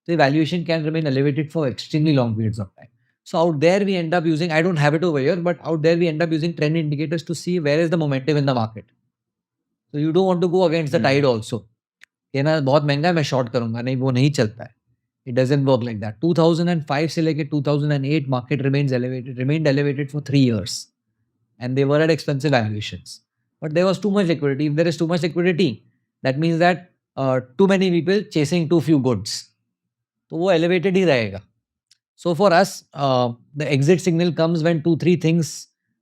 तो valuation can remain elevated for extremely long periods of time. So out there we end up using, I don't have it over here, but out there we end up using trend indicators to see where is the momentum in the market. So you don't want to go against the tide also. ये ना बहुत महंगा है मैं short करूंगा, नहीं वो नहीं चलता है. It doesn't work like that. 2005 से लेके 2008 market remained elevated for 3 years. And they were at expensive valuations. But there was too much liquidity. If there is too much liquidity, that means that too many people chasing too few goods. तो वो elevated ही रहेगा. So for us, the exit signal comes when 2-3 things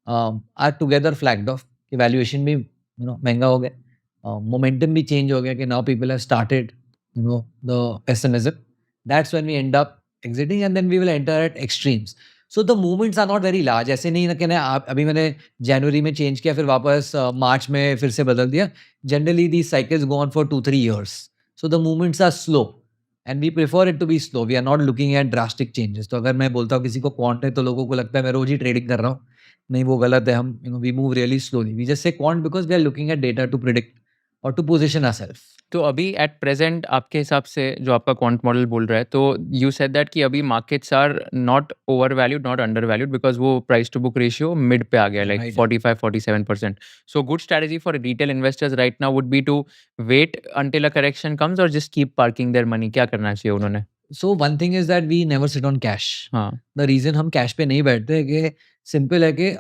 are together flagged off. कि valuation भी महंगा हो गया, momentum भी change हो गया कि now people have started the pessimism. That's when we end up exiting and then we will enter at extremes. So the movements are not very large. ऐसे नहीं ना कि आप अभी मैंने जनवरी में चेंज किया फिर वापस मार्च में फिर से बदल दिया. Generally these cycles go on for 2-3 years. So the movements are slow. And we prefer it to be slow. We are not looking at drastic changes. तो अगर मैं बोलता हूँ किसी को क्वांट है तो लोगों को लगता है मैं रोज ही ट्रेडिंग कर रहा हूँ. नहीं वो गलत है. हम we move really slowly. We just say quant because we are looking at data to predict or to position ourselves. तो अभी एट प्रेजेंट आपके हिसाब से जो आपका क्वांट मॉडल बोल रहा है तो यू सेड दैट कि अभी markets are not overvalued not undervalued because वो price to book ratio mid पे आ गया like Right. 45-47%. So good strategy for retail investors right now would be to wait until a correction comes और just keep parking their money. क्या करना चाहिए उन्होंने? So one thing is that we never sit on cash. हाँ The reason हम cash पे नहीं बैठते है कि सिंपल है कि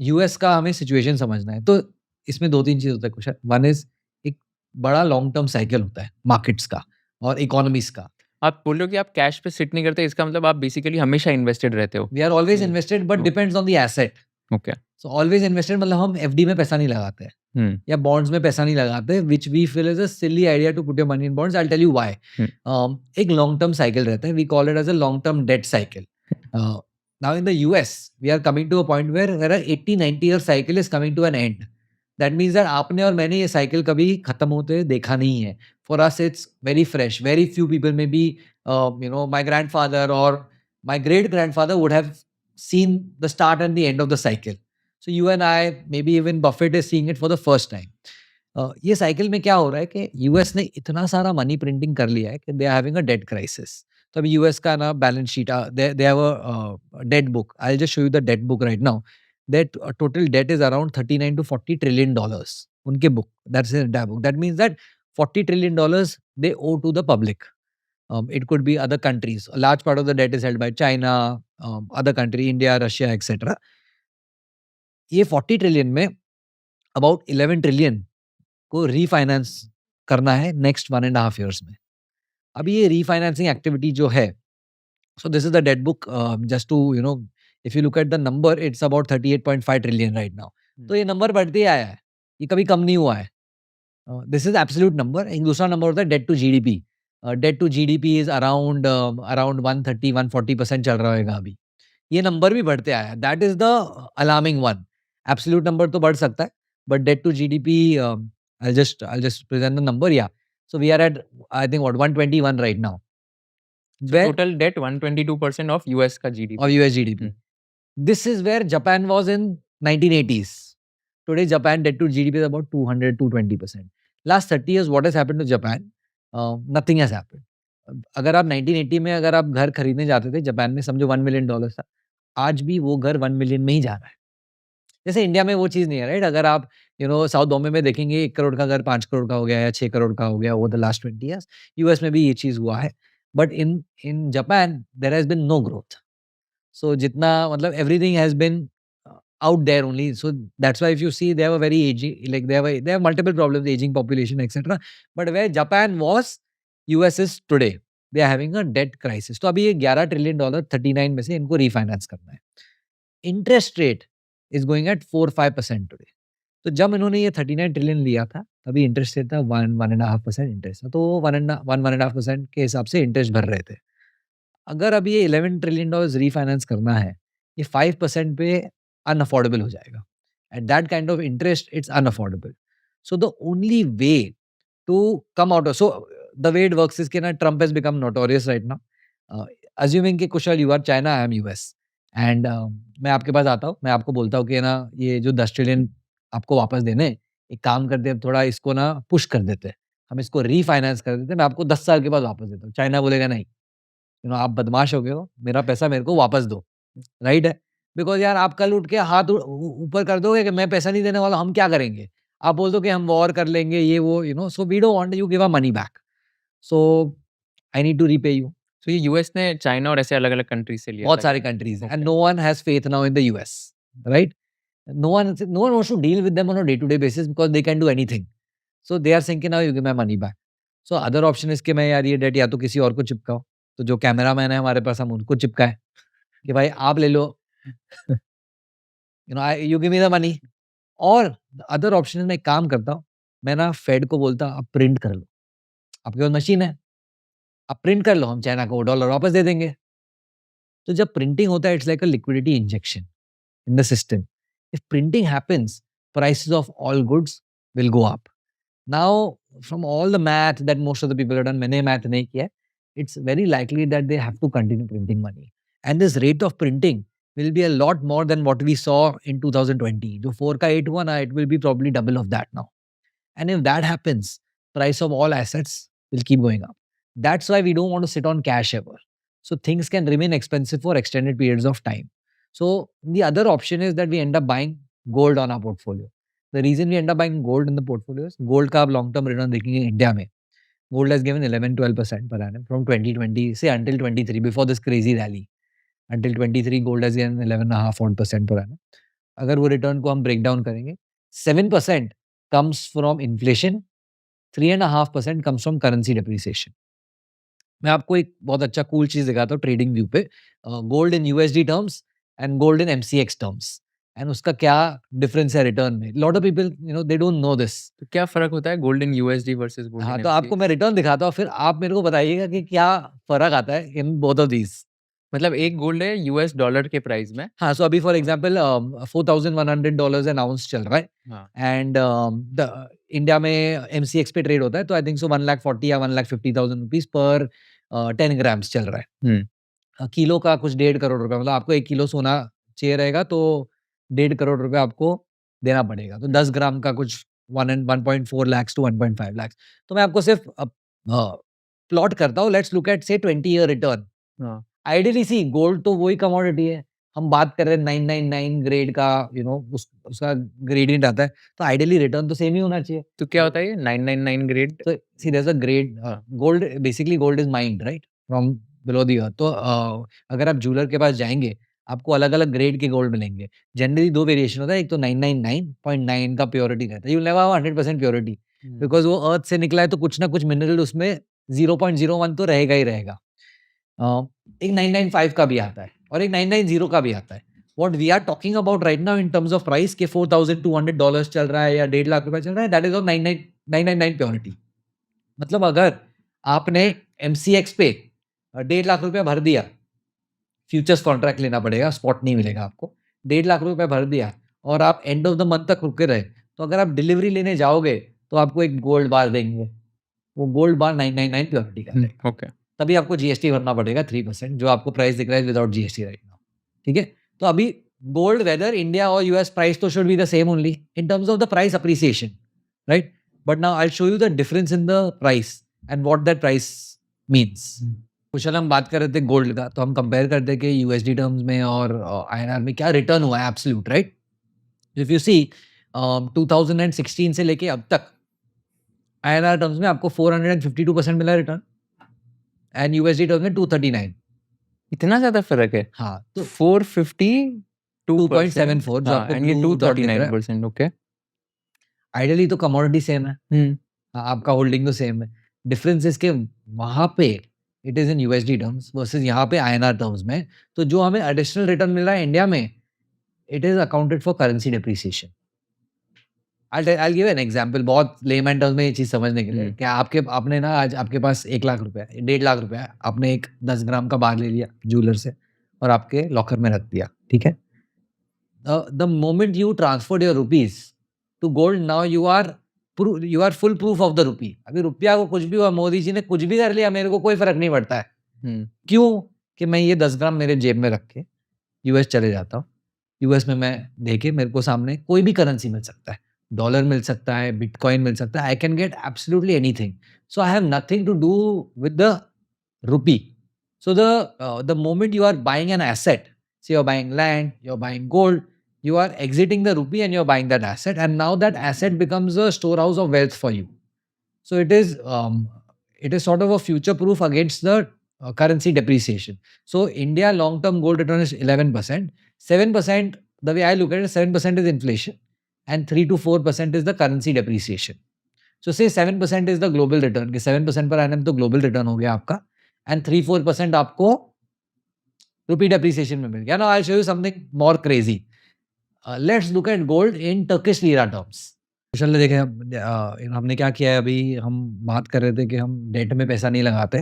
यूएस का हमें सिचुएशन समझना है. तो इसमें 2-3 चीज होता है कुछ. वन इज एक बड़ा लॉन्ग टर्म साइकिल होता है मार्केट्स का और इकोनॉमीज का. आप बोल रहे हो कि आप कैश पे सिट नहीं करते, इसका मतलब आप बेसिकली हमेशा इन्वेस्टेड रहते हो. We are always invested but depends on the asset. Okay. So always invested मतलब हम एफडी में पैसा नहीं लगाते हैं या बॉन्ड्स में पैसा नहीं लगाते which we feel is a silly idea to put your money in bonds. I will tell you why. एक लॉन्ग टर्म साइकिल रहता है. We call it as a long term debt cycle. Now in the US we are coming to a point where 80-90 year cycle is coming to an end. That means that आपने और मैंने ये cycle कभी खत्म होते देखा नहीं है. For us it's very fresh. Very few people maybe my grandfather और my great grandfather would have seen the start and the end of the cycle. So you and I, maybe even Buffett is seeing it for the first time. ये cycle में क्या हो रहा है कि US ने इतना सारा मनी प्रिंटिंग कर लिया है कि they are having a debt crisis. तो अभी यूएस का ना balance sheet they have a debt book. I will just show you the debt book right now. That total debt is around $39-40 trillion उनके बुक. That's their book. That means that $40 trillion they owe to the public. It could be other countries. A large part of the debt is held by China, other country, India, Russia, etc. ये 40 trillion में about 11 trillion को refinance करना है next 1.5 years में. अभी ये refinancing activity जो है, so this is the debt book, just to if you look at the number, it's about 38.5 trillion right now. तो ये नंबर बढ़ते ही आया है, ये कभी कम नहीं हुआ है. This is absolute number. एक दूसरा नंबर होता है debt to GDP. Debt to GDP is around around 130-140% चल रहा होगा अभी. ये नंबर भी बढ़ते आया है. That is the alarming one. Absolute number तो बढ़ सकता है, but debt to GDP, I'll just present the number. Yeah, so we are at, I think, what, 121 right now. Where Total debt 122% of US का GDP. of US GDP. This is where Japan was in 1980s. Today, Japan debt to GDP is about 200-220%. Last 30 years, what has happened to Japan? Nothing has happened. अगर आप 1980 में अगर आप घर खरीदने जाते थे जापान में, समझो $1 million था, आज भी वो घर 1 million में ही जा रहा है. जैसे इंडिया में वो चीज़ नहीं है, राइट? अगर आप साउथ बॉम्बे में देखेंगे 1 करोड़ का घर 5 करोड़ का हो गया या 6 करोड़ का हो गया over the last 20 years. US में भी ये चीज़ हुआ है. But in Japan there has been no growth. So jitna matlab everything has been out there only. So that's why if you see they have a very aging, like they have multiple problems, aging population, etc. But where Japan was, US is today. They are having a debt crisis. तो अभी ये $11 trillion 39 में से इनको refinance करना है. Interest rate is going at 4-5% today. तो जब इन्होंने ये 39 ट्रिलियन लिया था तभी इंटरेस्ट रेट था 1-1.5% इंटरेस्ट था. तो 1.5% के हिसाब से इंटरेस्ट भर रहे थे. अगर अभी ये $11 ट्रिलियन रीफाइनेंस करना है, ये 5% पे अनअफोर्डेबल हो जाएगा. At that kind of interest it's unaffordable. So the only way to come out, so the way it works is कि ना, Trump has become notorious right now. Assuming कि Kushal you are China, I am US, and मैं आपके पास आता हूँ, मैं आपको बोलता हूँ कि ना ये जो 10 ट्रिलियन आपको वापस देने, एक काम करते हैं, थोड़ा इसको ना पुश कर देते हैं, हम इसको रीफाइनेंस कर देते हैं, मैं आपको 10 साल के बाद वापस देता हूँ. चाइना बोलेगा नहीं, आप बदमाश हो गए हो, मेरा पैसा मेरे को वापस दो. राइट है? बिकॉज़ यार आप कल उठ के हाथ ऊपर कर दोगे कि मैं पैसा नहीं देने वाला, हम क्या करेंगे? आप बोल दो कि हम वॉर कर लेंगे, ये वो, so we don't want you give our money back. So I need to repay you. So ये यूएस ने चाइना और ऐसे अलग-अलग कंट्रीज से लिया बहुत था सारे क्या? कंट्रीज हैं, Okay. And no one has faith now in the US, right? No one wants to deal with them on a day-to-day basis because they can do anything. So they are saying कि now you give my money back. So other option is कि मैं यार ये date या तो किसी और को चिपकाओ. तो जो कैमरामैन है हमारे पास, हम उनको चिपकाएं कि भाई आप ले लो, you give me the money. और अदर ऑप्शन मैं एक काम करता हूँ, मैं ना फेड को बोलता हूँ आप प्रिंट कर लो, आपके पास मशीन है, आप प्रिंट कर लो, हम चाइना को डॉलर वापस दे देंगे. तो जब प्रिंटिंग होता है, it's like a liquidity injection in the system. If printing happens, prices of all goods will go up. Now, from all the math that most of the people have done, मैंने math नहीं किया, it's very likely that they have to continue printing money. And this rate of printing will be a lot more than what we saw in 2020. जो 4 का 8 हुआ ना, it will be probably double of that now. And if that happens, price of all assets will keep going up. That's why we don't want to sit on cash ever. So things can remain expensive for extended periods of time. So the other option is that we end up buying gold on our portfolio. The reason we end up buying gold in the portfolio is gold का आप long term return देखेंगे India में. Gold has given 11-12% per annum from 2020 say until 23, before this crazy rally. Until 23 gold has given 11.5% per annum. अगर वो return को हम break down करेंगे, 7% comes from inflation, 3.5% comes from currency depreciation. मैं आपको एक बहुत अच्छा कूल चीज दिखाता हूँ ट्रेडिंग व्यू पे. Gold in USD terms and gold in MCX terms, and उसका क्या डिफरेंस है रिटर्न में. Lot of people they don't know this. तो क्या फर्क होता है gold in USD versus gold हाँ, इन तो आपको मैं रिटर्न दिखाता हूँ, फिर आप मेरे को बताइएगा कि क्या फर्क आता है इन बोथ ऑफ दीज. मतलब एक गोल्ड है यूएस डॉलर के प्राइस में. हाँ, सो अभी फॉर एग्जांपल $4,100 एन आउंस चल रहा है, हाँ. एंड इंडिया में एमसीएक्स पे ट्रेड होता है, तो आई थिंक सो 1,40,000 या 1,50,000 रुपीज पर 10 ग्राम्स चल रहा है. किलो का कुछ 1.5 करोड़ रुपए, मतलब आपको 1 किलो सोना चाहिए रहेगा तो 1.5 करोड़ रुपए आपको देना पड़ेगा. तो 10 ग्राम का कुछ 1.4 lakhs to 1.5 lakhs. तो मैं आपको सिर्फ प्लॉट करता हूँ. लेट्स लुक एट से 20 ईयर रिटर्न. हाँ. आइडियली सी गोल्ड तो वही कमोडिटी है, हम बात कर रहे हैं 999 ग्रेड का, उसका ग्रेडियंट आता है, तो आइडियली रिटर्न तो सेम ही होना चाहिए. तो क्या होता है ये 999 grade? So see, there's a grade. Gold, basically gold is mined, right, from below the earth. तो अगर आप ज्वेलर के पास जाएंगे, आपको अलग अलग ग्रेड के गोल्ड मिलेंगे. जनरली 2 वेरिएशन होता है, एक तो 999.9 का प्योरिटी रहता है. You never have 100% purity, because वो अर्थ से निकला है, तो कुछ ना कुछ मिनरल उसमें 0.01 तो रहेगा ही रहेगा। एक 995 का भी आता है और एक 990 का भी आता है। What we are talking about right now in terms of price के $4,200 चल रहा है या 1.5 लाख रुपए चल रहा है, that is of 999 प्योरिटी। मतलब अगर आपने MCX पे 1.5 लाख रुपया भर दिया, फ्यूचर्स कॉन्ट्रैक्ट लेना पड़ेगा, स्पॉट नहीं मिलेगा आपको। 1.5 लाख रुपए भर दिया और आप एंड ऑफ द मंथ तक रुके रहे, तो अगर आप डिलीवरी लेने जाओगे तो आपको एक गोल्ड बार देंगे। वो गोल्ड बार 999 प्योरिटी का रहेगा। ओके तभी आपको जीएसटी भरना पड़ेगा 3%, जो आपको प्राइस दिख रहा है विदाउट जीएसटी राइट नाउ। ठीक है, तो अभी गोल्ड वेदर इंडिया और यूएस प्राइस तो should be the same only in terms of the price appreciation, right? But now I show you the difference in the price and what that price means. Kushal, हम बात कर रहे थे gold का, तो हम कंपेयर करते हैं कि यूएसडी टर्म्स में और आईएनआर में क्या रिटर्न हुआ है एब्सोल्यूट, राइट? इफ यू सी 2016 से लेके अब तक आईएनआर टर्म्स में आपको 452% मिला रिटर्न एंड यूएसडी टर्म्स में 239। इतना ज्यादा फर्क है? हाँ, तो 450 2.74 जो आपको एंड ये blue dot दिख रहा है। 239%। ओके आइडियली तो कमोडिटी सेम है, हाँ, आपका होल्डिंग तो सेम है। डिफरेंस इसके वहां पे it is in USD terms versus यहाँ पे आईएनआर टर्म्स में। तो जो हमें एडिशनल रिटर्न मिल रहा है इंडिया में, it is accounted for currency depreciation. I'll give an example, बहुत लेमैन टर्म्स में ये चीज समझने के लिए। क्या आपने ना आज आपके पास 1 लाख रुपया, 1.5 लाख रुपया, आपने एक 10 ग्राम का बार ले लिया ज्वेलर से और आपके लॉकर में रख दिया, ठीक है? The moment you transferred your rupees to gold, now you are full proof of the rupee. अभी रुपया को कुछ भी हुआ, मोदी जी ने कुछ भी कर लिया, मेरे को कोई फर्क नहीं पड़ता है। क्यों? कि मैं ये 10 ग्राम मेरे जेब में रख के यूएस चले जाता हूँ। यूएस में मैं देखे मेरे को सामने कोई भी करेंसी मिल सकता है, डॉलर मिल सकता है, बिटकॉइन मिल सकता है, I can get absolutely anything. So I have nothing to do with the rupee. So the moment you are buying an asset, say you're buying land, you're buying gold, you are exiting the rupee and you're buying that asset, and now that asset becomes a storehouse of wealth for you. So it is sort of a future proof against the currency depreciation. So India long term gold return is 11%. 7%, the way I look at it, 7% is inflation and 3 to 4% is the currency depreciation. So say 7% is the global return, कि 7% per annum तो global return हो गया आपका, and 3-4% आपको rupee depreciation में मिल गया। Now I'll show you something more crazy. Let's look at gold in Turkish lira terms. कुशल ने देखे, हमने क्या किया है, अभी हम बात कर रहे थे कि हम डेट में पैसा नहीं लगाते,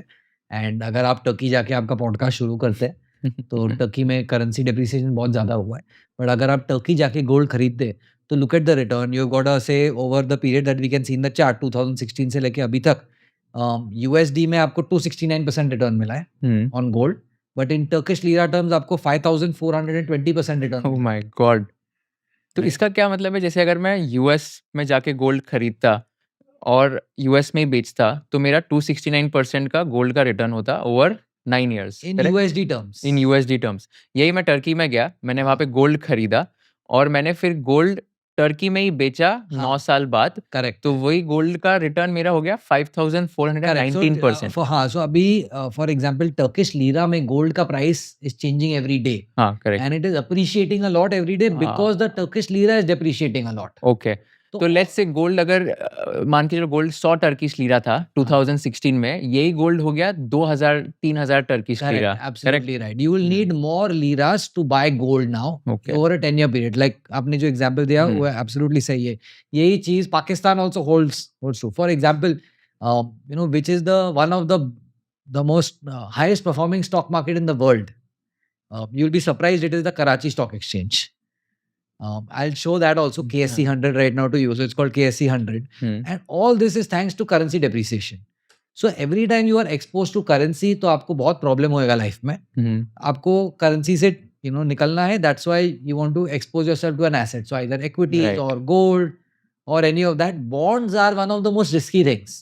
एंड अगर आप टर्की जाके आपका पॉडकास्ट शुरू करते हैं तो टर्की में करेंसी डेप्रिसिएशन बहुत ज़्यादा हुआ है। बट अगर आप टर्की जाके गोल्ड खरीदते तो look at the return, you got a say over the period that we can see in the chart, 2016 से लेके अभी तक यूएसडी में आपको 269% रिटर्न मिला है on gold, but in Turkish lira terms आपको 5420% रिटर्न। Oh my God! तो इसका क्या मतलब है, जैसे अगर मैं यूएस में जाके गोल्ड खरीदता और यूएस में ही बेचता तो मेरा 269% का गोल्ड का रिटर्न होता ओवर 9 years इन यूएसडी टर्म्स। इन यूएसडी टर्म्स। यही मैं टर्की में गया, मैंने वहाँ पे गोल्ड खरीदा और मैंने फिर गोल्ड टर्की में ही बेचा 9 साल बाद, करेक्ट। तो वही गोल्ड का रिटर्न मेरा हो गया 5419%। हाँ, सो अभी फॉर एग्जांपल टर्किश लीरा में गोल्ड का price is changing every day, हाँ correct, and it is appreciating a lot every day because the Turkish lira is depreciating a lot. Okay. तो लेट्स से गोल्ड अगर मान के चलो gold 100 Turkish lira था 2016 में, यही गोल्ड हो गया 2000-3000 Turkish lira. Absolutely right. You will need more liras to buy gold now over a 10-year period. Like आपने जो एग्जांपल दिया वो absolutely सही है। यही चीज Pakistan also holds true. For example, which is the one of the most highest performing stock market in the world. You'll be surprised, it is the Karachi Stock Exchange. I'll show that also, KSE 100 right now to you. So it's called KSE 100. And all this is thanks to currency depreciation. So every time you are exposed to currency, तो आपको बहुत problem होएगा life में। आपको currency से निकलना है, that's why you want to expose yourself to an asset. So either equities or gold or any of that. Bonds are one of the most risky things.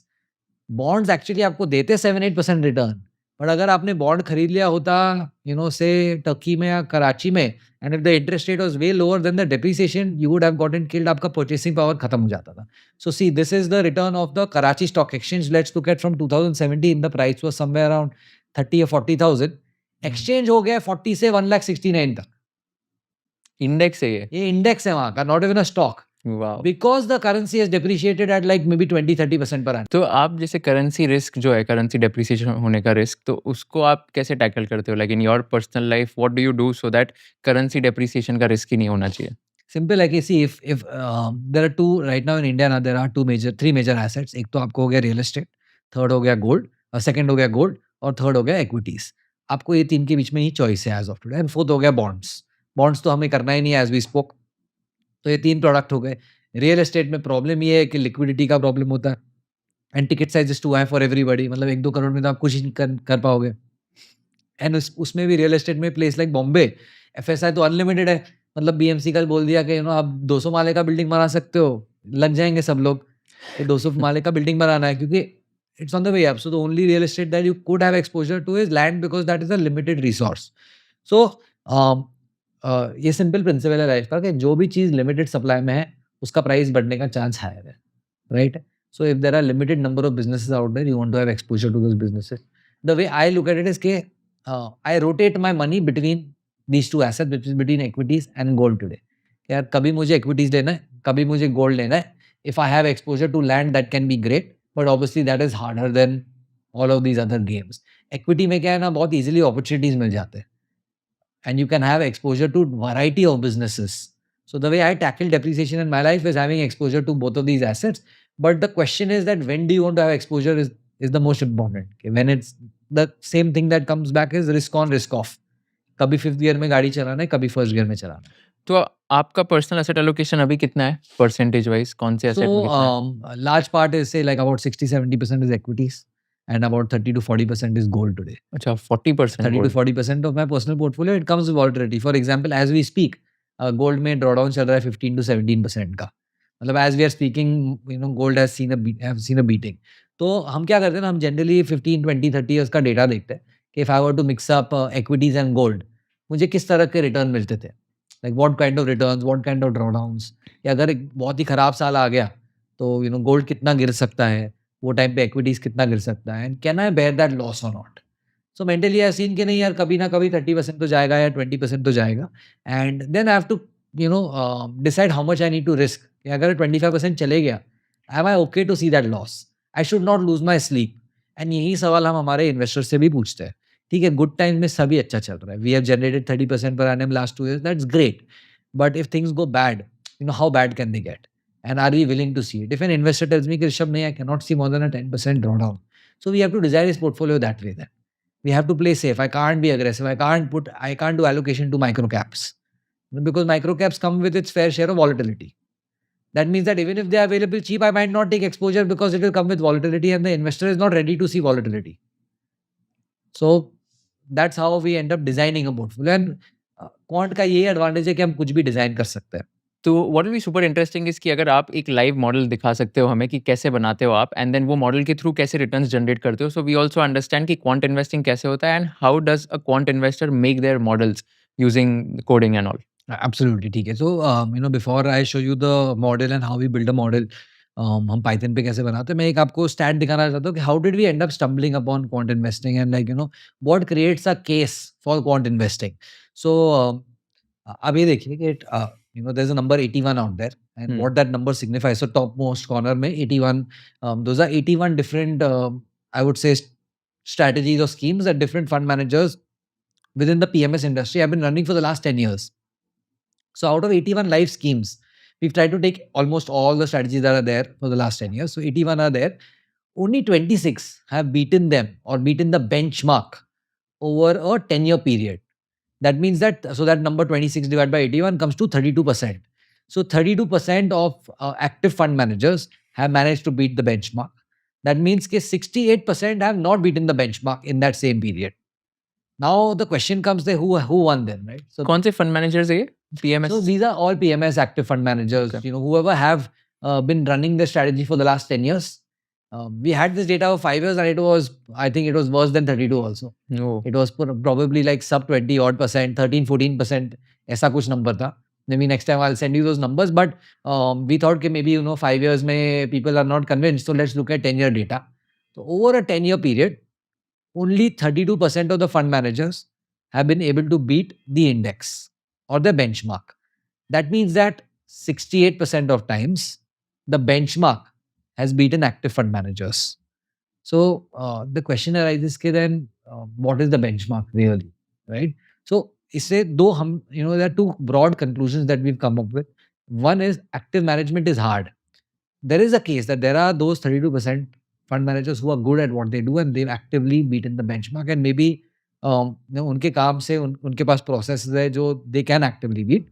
Bonds actually आपको देते 7-8% return, but अगर आपने bond खरीद लिया होता से Turkey में या कराची में, and if the interest rate was way lower than the depreciation, you would have gotten killed, आपका परचेसिंग पावर खत्म हो जाता था। So see, this is the return of the Karachi stock exchange. Let's look at from 2017, the price was somewhere around 30 या 40,000, exchange हो गया 40 से 1,69,000 तक। इंडेक्स है ये इंडेक्स है वहां का, not even a stock. Wow! because the currency has depreciated at like maybe 20-30% per annum. तो आप जैसे करेंसी रिस्क जो है, करेंसी डेप्रिसिएशन होने का रिस्क, तो उसको आप कैसे टैकल करते हो? Like in your personal life what do you do so that currency depreciation का रिस्क ही नहीं होना चाहिए? Simple like see if there are two right now in India now there are three major assets. एक तो आपको हो गया real estate, third हो गया gold, और second हो गया gold, और third हो गया equities. आपको ये तीन के बीच में ही choice है as of today. And fourth हो गया bonds. Bonds तो हमें करना ही नहीं है as we spoke. तो ये तीन प्रोडक्ट हो गए. रियल एस्टेट में प्रॉब्लम ये है कि लिक्विडिटी का प्रॉब्लम होता है and ticket size is too high for everybody. मतलब 1-2 करोड़ में तो आप कुछ ही नहीं कर पाओगे. एंड उसमें भी रियल एस्टेट में प्लेस लाइक बॉम्बे एफएसआई तो अनलिमिटेड है. मतलब बीएमसी कल बोल दिया कि आप 200 माले का बिल्डिंग बना सकते हो, लग जाएंगे सब लोग कि 200 माले का बिल्डिंग बनाना है, क्योंकि it's on the way up. So the only real estate that you could have exposure to is land because that is a limited resource. So ये सिंपल प्रिंसिपल है लाइफ का कि जो भी चीज़ लिमिटेड सप्लाई में है उसका प्राइस बढ़ने का चांस हायर है, right? So if there are limited number of businesses out there you want to have exposure to those businesses. The way I look at it is के I rotate my money between these two assets, which is between equities and gold today. यार कभी मुझे equities लेना है, कभी मुझे gold लेना है. If I have exposure to land that can be great, but obviously that is harder than all of these other games. Equity में क्या है ना, बहुत ईजिली अपॉर्चुनिटीज मिल जाते हैं and you can have exposure to variety of businesses. So the way I tackle depreciation in my life is having exposure to both of these assets. But the question is that when do you want to have exposure is the most important. Okay? When it's the same thing that comes back is risk on, risk off. कभी fifth gear में गाड़ी चलाना है, कभी first gear में चलाना है. तो आपका पर्सनल एसेट एलोकेशन अभी कितना है परसेंटेज वाइज? कौन से एसेट में कितना है? Large part is say like about 60-70% is equities and about 30-40% is gold today. अच्छा 40% 30 to gold. 40% of my personal portfolio, it comes with volatility. For example, as we speak, gold में drawdown चल रहा है 15 to 17% का. मतलब as we are speaking, gold has seen a beating. तो हम क्या करते हैं ना, हम generally 15, 20, 30 years का डेटा देखते हैं कि if I were to mix up equities and gold, मुझे किस तरह के रिटर्न मिलते थे. Like what kind of returns, what kind of drawdowns. या अगर एक बहुत ही खराब साल आ गया तो गोल्ड कितना गिर सकता है, वो टाइम पे इक्विटीज कितना गिर सकता है, and can I bear that loss और not. So mentally I seen कि नहीं यार, कभी ना कभी 30% तो जाएगा या 20% तो जाएगा. And then I have to decide how much I need to risk. अगर 25% चले गया, am I okay to see that loss? I should not lose my sleep. And यही सवाल हम हमारे इन्वेस्टर से भी पूछते हैं. ठीक है, गुड टाइम में सभी अच्छा चल रहा है, we have generated 30% per annum last 2 years, that's great. But if things go bad, how bad can they get? And are we willing to see it? If an investor tells me, Rishabh, I cannot see more than a 10% drawdown. So we have to design his portfolio that way then. We have to play safe. I can't be aggressive. I can't do allocation to micro caps. Because micro caps come with its fair share of volatility. That means that even if they are available cheap, I might not take exposure because it will come with volatility and the investor is not ready to see volatility. So that's how we end up designing a portfolio. And quant का ये advantage है कि हम कुछ भी design कर सकते हैं. तो what will be super interesting is कि अगर आप एक लाइव मॉडल दिखा सकते हो हमें कि कैसे बनाते हो आप, एंड देन वो मॉडल के थ्रू कैसे रिटर्न्स जनरेट करते हो, सो वी आल्सो अंडरस्टैंड कि क्वांट इन्वेस्टिंग कैसे होता है and how does a quant investor make their models using coding and all. Absolutely, ठीक है. So before I show you the model and how we build a model, हम Python पे कैसे बनाते हैं, मैं एक आपको stat दिखाना चाहता हूँ कि how did we end up stumbling upon quant investing and what creates a case for quant investing. So अब ये देखिए कि there's a number 81 out there and what that number signifies. So topmost corner में 81, those are 81 different I would say strategies or schemes that different fund managers within the PMS industry have been running for the last 10 years. So out of 81 live schemes, we've tried to take almost all the strategies that are there for the last 10 years. So 81 are there. Only 26 have beaten them or beaten the benchmark over a 10-year period. That means that, so that number 26 divided by 81 comes to 32%. So 32% of active fund managers have managed to beat the benchmark. That means that 68% have not beaten the benchmark in that same period. Now the question comes there, who won them, right? So कौन से fund managers है ये? PMS? So these are all PMS active fund managers, Okay. whoever have been running the strategy for the last 10 years. We had this data for 5 years and I think it was worse than 32 also. No. It was probably like sub 20 odd percent, 13-14%, ऐसा कुछ number था. Maybe next time I'll send you those numbers, but we thought that maybe 5 years में people are not convinced, so let's look at 10-year data. So over a 10-year period, only 32% of the fund managers have been able to beat the index or the benchmark. That means that 68% of times the benchmark has beaten active fund managers. So the question arises कि then what is the benchmark really, right? So इससे दो हम there are two broad conclusions that we've come up with. One is active management is hard. There is a case that there are those 32% fund managers who are good at what they do and they've actively beaten the benchmark and maybe उनके काम से उनके पास processes है जो they can actively beat.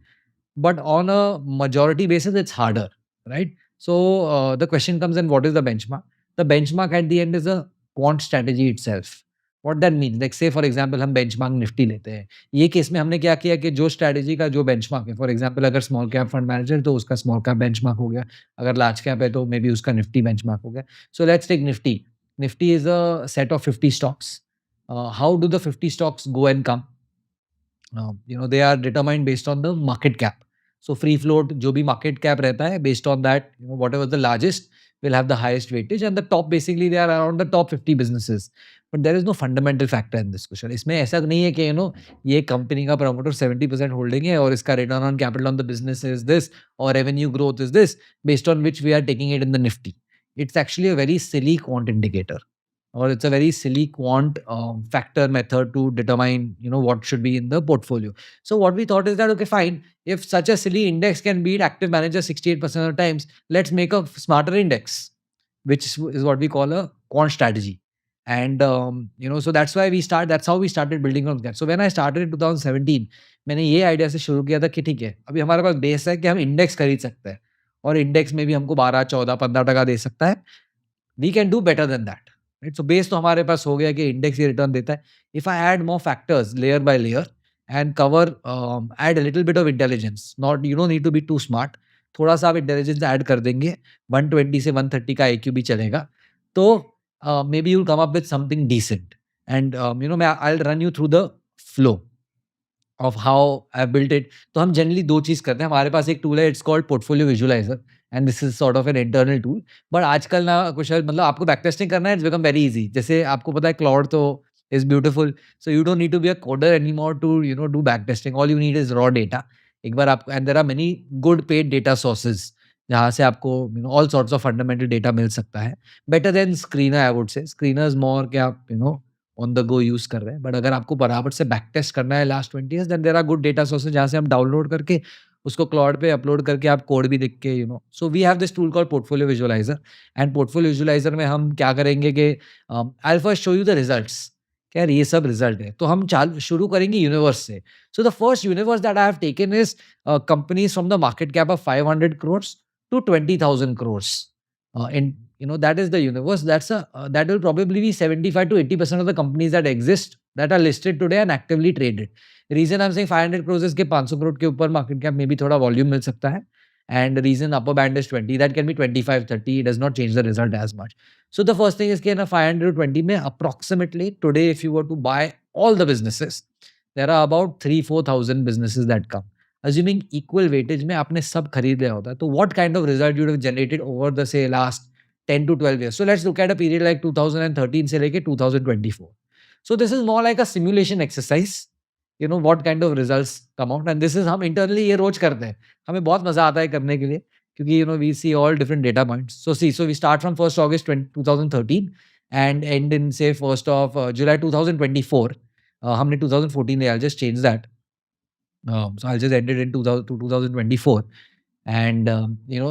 But on a majority basis, it's harder, right? So the question comes in, what is the benchmark? The benchmark at the end is a quant strategy itself. What that means, like say for example, हम benchmark Nifty लेते हैं. ये case में हमने क्या किया कि जो strategy का जो benchmark है, for example, अगर small cap fund manager तो उसका small cap benchmark हो गया. अगर large cap है तो maybe उसका Nifty benchmark हो गया. So let's take Nifty. Nifty is a set of 50 stocks. How do the 50 stocks go and come? They are determined based on the market cap. So free float, जो भी market cap रहता है, based on that, whatever the largest will have the highest weightage, and the top basically they are around the top 50 businesses. But there is no fundamental factor in this question. इसमें ऐसा नहीं है कि ये company का promoter 70% holding है और इसका return on capital on the business is this or revenue growth is this, based on which we are taking it in the Nifty. It's actually a very silly quant indicator. Or it's a very silly quant factor method to determine, what should be in the portfolio. So what we thought is that, okay, fine, if such a silly index can beat active manager 68% of the times, let's make a smarter index, which is what we call a quant strategy. And, so that's how we started building on that. So when I started in 2017, मैंने ये idea से शुरू किया था कि ठीक है, अभी हमारे पास बेस है कि हम इंडेक्स खरीद सकते हैं और इंडेक्स में भी हमको 12, 14, 15% दे सकता है. We can do better than that. Right? So base तो हमारे पास हो गया कि इंडेक्स ये रिटर्न देता है. If I add more factors layer by layer and cover, add a little bit of intelligence, you don't need to be too smart. थोड़ा सा आप इंटेलिजेंस ऐड कर देंगे, 120 से 130 का IQ भी चलेगा, तो maybe you'll come up with something decent. And I'll run you through the flow of how I built it. तो हम जनरली दो चीज़ करते हैं. हमारे पास एक टूल है, it's called portfolio visualizer, and this is sort of an internal tool. But आजकल ना कुछ मतलब आपको बैक टेस्टिंग करना है, इट्स बिकम वेरी इजी. जैसे आपको पता है क्लाउड तो is beautiful, so you don't need to be a coder anymore to do backtesting. All you need is raw data. एक बार आपको, and there are many good paid data sources जहाँ से आपको all sorts of fundamental data मिल सकता है. Better than screener, I would say. Screeners more कि आप ऑन द गो यूज कर रहे हैं. बट अगर आपको बराबर से बैक टेस्ट करना है last 20 years, then there are good data sources जहाँ से हम डाउनलोड करके उसको क्लाउड पे अपलोड करके आप कोड भी लिख के so we have this tool called portfolio visualizer. And portfolio visualizer में हम क्या करेंगे कि I first show you the results. क्या यार ये सब रिजल्ट है, तो हम शुरू करेंगे यूनिवर्स से. So the first universe that I have taken is companies from the market cap of 500 crores to 20,000 crores. That is the universe. That will probably be 75 to 80% of the companies that exist that are listed today and actively traded. Reason I'm saying 500 crores is कि 500 crore के ऊपर market cap में भी थोड़ा volume मिल सकता है. And the reason upper band is 20, that can be 25, 30. It does not change the result as much. So the first thing is कि 500 to 20 में approximately today, if you were to buy all the businesses, there are about 3,000-4,000 businesses that come. Assuming equal weightage में आपने सब खरीद लिया होता है, तो what kind of result you would have generated over the say last 10 to 12 years. So let's look at a period like 2013 से लेके 2024. So this is more like a simulation exercise. What kind of results come out, and this is हम internally ये रोज करते हैं. हमें बहुत मजा आता है करने के लिए, क्योंकि we see all different data points. So we start from 1st August 2013 and end in say 1st of July 2024. हमने 2014 में, I'll just change that. So I'll just end it in 2024. And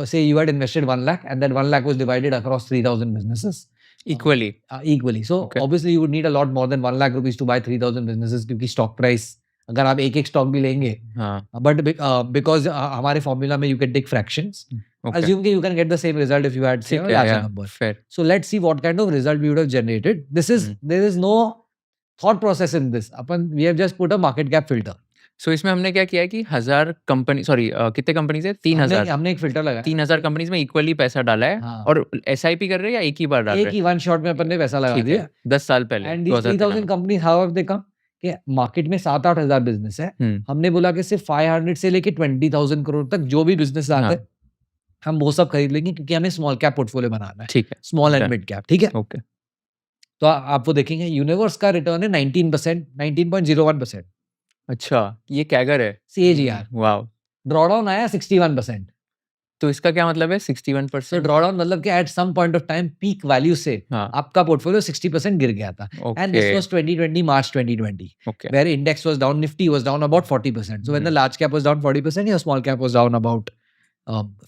say you had invested 1 lakh and that 1 lakh was divided across 3,000 businesses equally. So Okay. obviously you would need a lot more than 1 lakh rupees to buy 3,000 businesses, क्योंकि stock price अगर आप एक stock भी लेंगे, हाँ. but because हमारे formula में you can take fractions, Okay. assume that you can get the same result if you had say a ठीक है, larger yeah, number. fair. So let's see what kind of result we would have generated. There is no thought process in this. We have just put a market cap filter. So इसमें हमने क्या किया कि 1000 company, sorry कितने companies है? 3000. हमने एक filter लगाया. 3000 कंपनीज में इक्वली पैसा डाला है. हाँ. और SIP कर रहे हैं या एक ही बार डाल एक रहे ही वन शॉट में अपन ने पैसा लगा हैं? दिया. 10 साल पहले. And these 3,000 companies, how have they come? कि मार्केट में 7-8 हजार बिजनेस है. हमने बोला कि सिर्फ 500 से लेके 20,000 करोड़ तक जो भी बिजनेस आते हैं, हम वो सब खरीद लेंगे, क्योंकि हमें स्मॉल कैप पोर्टफोलियो बनाना है. ठीक है. Small and mid cap. ठीक है. ओके. तो आप वो देखेंगे, यूनिवर्स का रिटर्न है 19%, 19.01%. अच्छा, ये कैगर है. CAGR. वाओ. ड्रॉडाउन आया 61%। तो इसका क्या मतलब है 61%? सो ड्रॉडाउन मतलब कि at some point of time peak value से हाँ, आपका पोर्टफोलियो 60% गिर गया था। And this okay, was 2020 March 2020 okay, where index was down, Nifty was down about 40%. So when the large cap was down 40%, your small cap was down about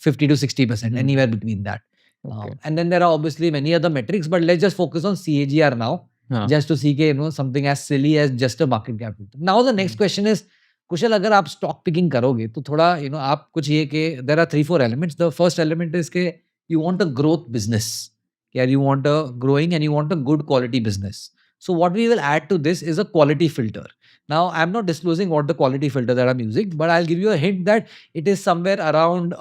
50 to 60%, anywhere between that. Okay, And then there are obviously many other metrics, but let's just focus on CAGR now, हाँ, just to see something as silly as just a market cap. Now the next question is, कुशल अगर आप stock picking करोगे तो थोड़ा आप कुछ ये कि there are 3-4 elements. The first element is के you want a growth business, यार you want a growing and you want a good quality business. So what we will add to this is a quality filter. Now, I'm not disclosing what the quality filter that I'm using, but I'll give you a hint that it is somewhere around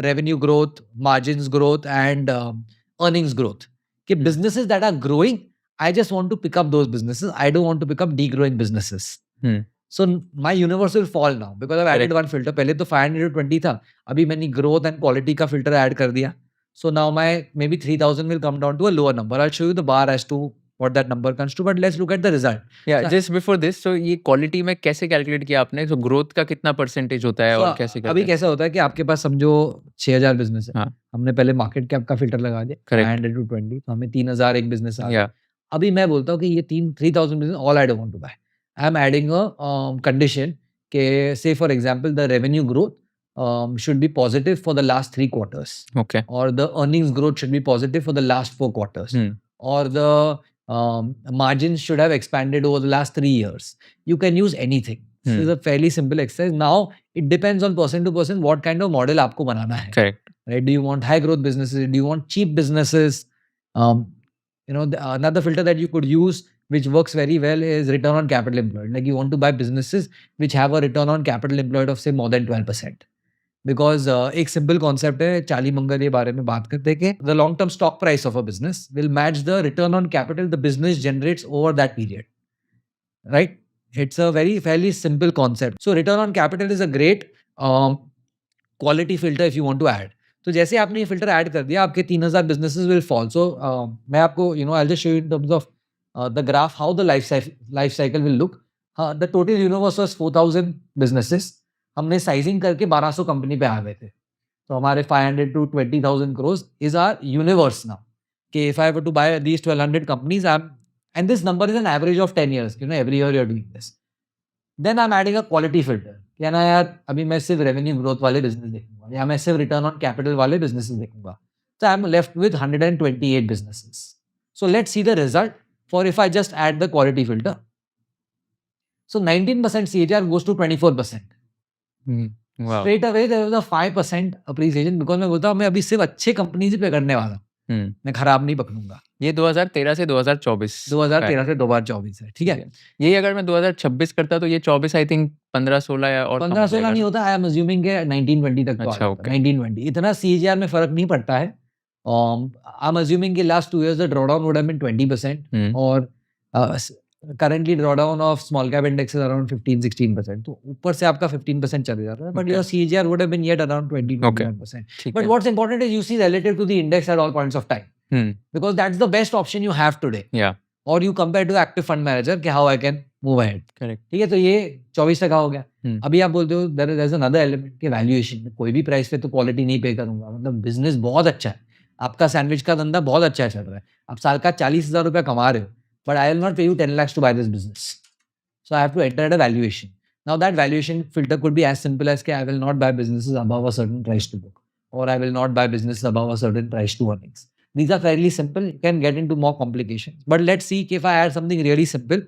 revenue growth, margins growth, and earnings growth. कि businesses that are growing, I just want to pick up those businesses. I don't want to pick up degrowing businesses. So my universe will fall now because I've added one filter. पहले तो 500 to 20 था, अभी मैंने growth and quality का filter add कर दिया. So now my maybe 3000 will come down to a lower number. I'll show you the bar as to what that number comes to, but let's look at the result. या just before this, तो ये quality में कैसे calculate किया आपने? तो growth का कितना परसेंटेज होता है और कैसे करते अभी हैं? कैसा होता है कि आपके पास समझो 6000 बिजनेस है, हाँ, हमने पहले मार्केट कैप का फिल्टर लगा दिया Correct. 500 to 20, तो हमें 3000 एक बिजनेस आ गया। या अभी मैं बोलता हूँ कि ये 3000 business all I don't want to buy. I am adding a condition के से for example the revenue growth should be positive for the last 3 quarters, okay, or the earnings growth should be positive for the last 4 quarters, or the margins should have expanded over the last 3 years. You can use anything. This is a fairly simple exercise. Now it depends on person to person what kind of model आपको बनाना है. Correct, Right? Do you want high growth businesses? Do you want cheap businesses? Another filter that you could use, which works very well, is return on capital employed. Like you want to buy businesses which have a return on capital employed of say more than 12%. Because एक simple concept है, Charlie मंगल ये बारे में बात करते हैं कि the long term stock price of a business will match the return on capital the business generates over that period, right? It's a very fairly simple concept. So return on capital is a great quality filter if you want to add. तो जैसे आपने ये filter add कर दिया, आपके 3000 businesses will fall. So मैं आपको I'll just show you in terms of the graph how the life cycle will look. The total universe was 4000 businesses. हमने साइजिंग करके 1200 कंपनी पे आ गए थे, तो हमारे 500 to 20,000 crores is our universe now. कि if I were to buy these 1200 companies, and this number is an average of 10 years, every year you're doing this. Then I'm adding a quality filter. क्या ना यार, अभी मैं सिर्फ revenue growth वाले business देखूंगा या मैं सिर्फ रिटर्न ऑन कैपिटल वाले बिजनेसेस देखूंगा. So I'm left with 128 businesses. So let's see the result for if I just add the quality filter. So 19% CAGR goes to 24%. Wow, Straight away there was a 5% appreciation because मैं बोलता हूँ मैं अभी सिर्फ अच्छे companies पे करने वाला हूँ, मैं खराब नहीं पकड़ूंगा. ये 2013 से 2024, 2013 से 2024 है, ठीक है. यही अगर मैं 2026 करता तो ये 24 आई थिंक 15-16 या और 15-16 नहीं होता. आई एम अज्यूमिंग के 19-20 तक. अच्छा, okay. 19-20 इतना CAGR में फर्क नहीं पड़ता है. आई एम अज्यूमिंग के last 2 years the drawdown would have been 20% और currently drawdown of small cap index is around 15-16%. तो ऊपर से आपका 15% चले जाता है, but your CAGR would have been yet around 20-21%. But what's important is you see relative to the index at all points of time, because that's the best option you have today. Yeah, or you compare to active fund manager कि how I can move ahead. correct. ठीक है, तो ये 24% हो गया. अभी आप बोलते हो there is another element कि valuation. कोई भी प्राइस पे तो क्वालिटी नहीं पे करूंगा, मतलब बिजनेस बहुत अच्छा है, आपका सैंडविच का धंधा बहुत अच्छा चल रहा है, आप साल का 40,000 रुपया कमा रहे हो, but I will not pay you 10 lakhs to buy this business. So I have to enter at a valuation. Now that valuation filter could be as simple as I will not buy businesses above a certain price to book, or I will not buy businesses above a certain price to earnings. These are fairly simple. You can get into more complications. But let's see if I add something really simple,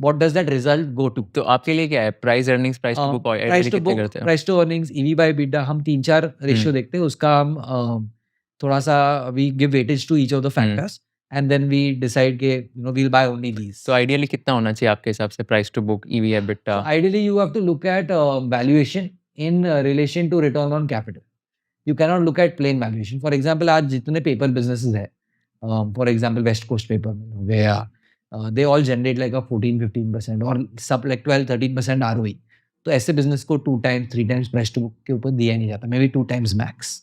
what does that result go to? तो आपके लिए क्या है? Price earnings, price to book, price to book, price to earnings, EV by EBITDA, हम 3-4 ratio देखते हैं. उसका हम थोड़ा सा we give weightage to each of the factors. And then we decide कि we'll buy only these. तो ideally कितना होना चाहिए आपके हिसाब से price to book, EV EBITDA? So ideally you have to look at valuation in relation to return on capital. You cannot look at plain valuation. For example, आज जितने paper businesses है, for example West Coast Paper, where they all generate like a 14-15% or sub like 12-13% ROE. तो ऐसे business को 2 times 3 times price to book के ऊपर दिया नहीं जाता, maybe 2 times max.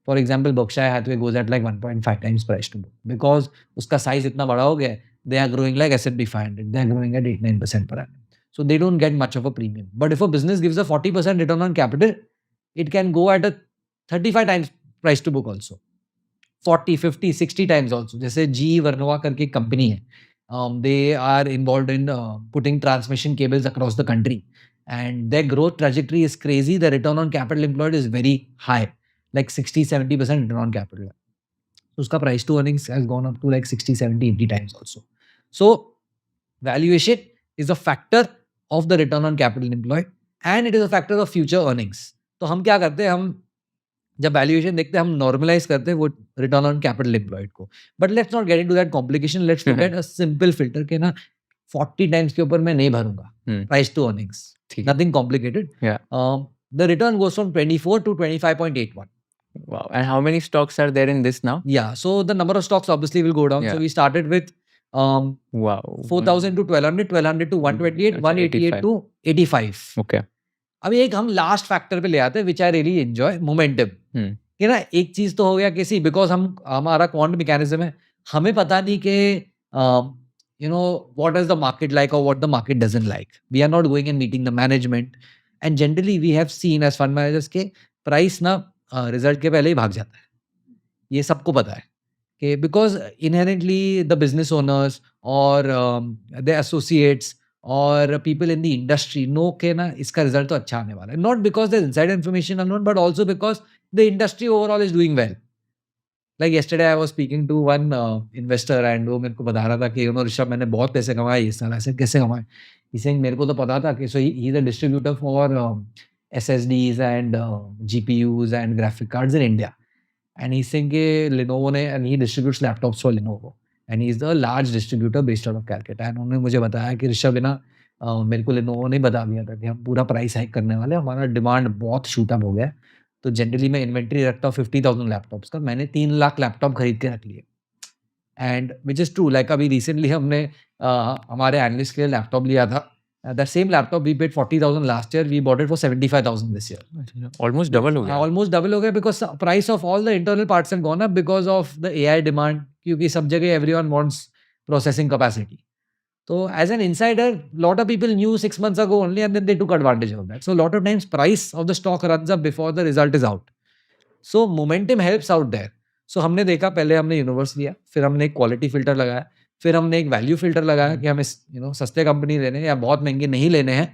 For example, Berkshire Hathaway goes at like 1.5 times price to book because उसका size इतना बड़ा हो गया है. They are growing like S&P 500. They are growing at 8-9% per annum. So they don't get much of a premium. But if a business gives a 40% return on capital, it can go at a 35 times price to book also, 40, 50, 60 times also. जैसे GE Vernova करके एक company है, they are involved in putting transmission cables across the country, and their growth trajectory is crazy. The return on capital employed is very high, like 60-70% return on capital. So उसका price to earnings has gone up to like 60, 70, 80 times also. So valuation is a factor of the return on capital employed, and it is a factor of future earnings. तो हम क्या करते हैं, हम जब valuation देखते हैं हम नॉर्मलाइज करते हैं वो रिटर्न ऑन कैपिटल एम्प्लॉयड को. But let's not get into that complication. Let's look at a simple filter के ना 40 टाइम्स के ऊपर मैं नहीं भरूंगा price to earnings, nothing complicated. The return goes from 24 to 25.81. Wow. And how many stocks are there in this now? Yeah, so the number of stocks obviously will go down. Yeah. So we started with Wow. 4,000 to 1,200, 1,200 to 128, 188 to 85. Okay. अभी एक हम last factor पे ले आते हैं विच I really enjoy, momentum. कि ना एक चीज तो हो गया किसी, बिकॉज हमारा क्वांट मैकेनिज्म है, हमें पता नहीं कि you know what is the market like और what the market doesn't like. We are not going and meeting the management, and generally we have seen as fund managers के price ना result के पहले ही भाग जाता है. ये सबको पता है कि because inherently the business owners और द एसोसिएट्स और people in the industry know के ना इसका रिजल्ट तो अच्छा आने वाला है. Not because the inside information unknown, but also because the industry overall is doing well. Like yesterday I was speaking to one investor, and वो मेरे को बता रहा था कि ऋषभ मैंने बहुत पैसे कमाए इस साल. ऐसे कैसे कमाए? इसे मेरे को तो पता था कि so he is a distributor for SSDs and GPUs and graphic cards in India. And he's saying कि Lenovo ने, and he distributes laptops for Lenovo, and he's the large distributor based out of Calcutta. And उन्होंने मुझे बताया कि ऋषभ ना मेरे को Lenovo ने बता दिया था कि हम पूरा प्राइस हाइक करने वाले हैं, हमारा डिमांड बहुत शूट अप हो गया है. तो जनरली मैं इन्वेंट्री रखता हूँ 50,000 लैपटॉप्स का. मैंने 3 लाख लैपटॉप खरीद के रख लिए. And which is true. Like अभी रिसेंटली हमने हमारे एनालिस्ट के लिए लैपटॉप लिया था. That same laptop we paid 40,000 last year. We bought it for 75,000 this year. Almost double हो गया. Almost double हो गया because price of all the internal parts have gone up because of the AI demand. क्योंकि सब जगह everyone wants processing capacity. So as an insider, lot of people knew 6 months ago only, and then they took advantage of that. So a lot of times price of the stock runs up before the result is out. So momentum helps out there. So हमने देखा, पहले हमने universe लिया, फिर हमने एक quality filter लगाया, फिर हमने एक वैल्यू फिल्टर लगाया कि हमें सस्ते कंपनी लेने हैं या बहुत महंगे नहीं लेने हैं.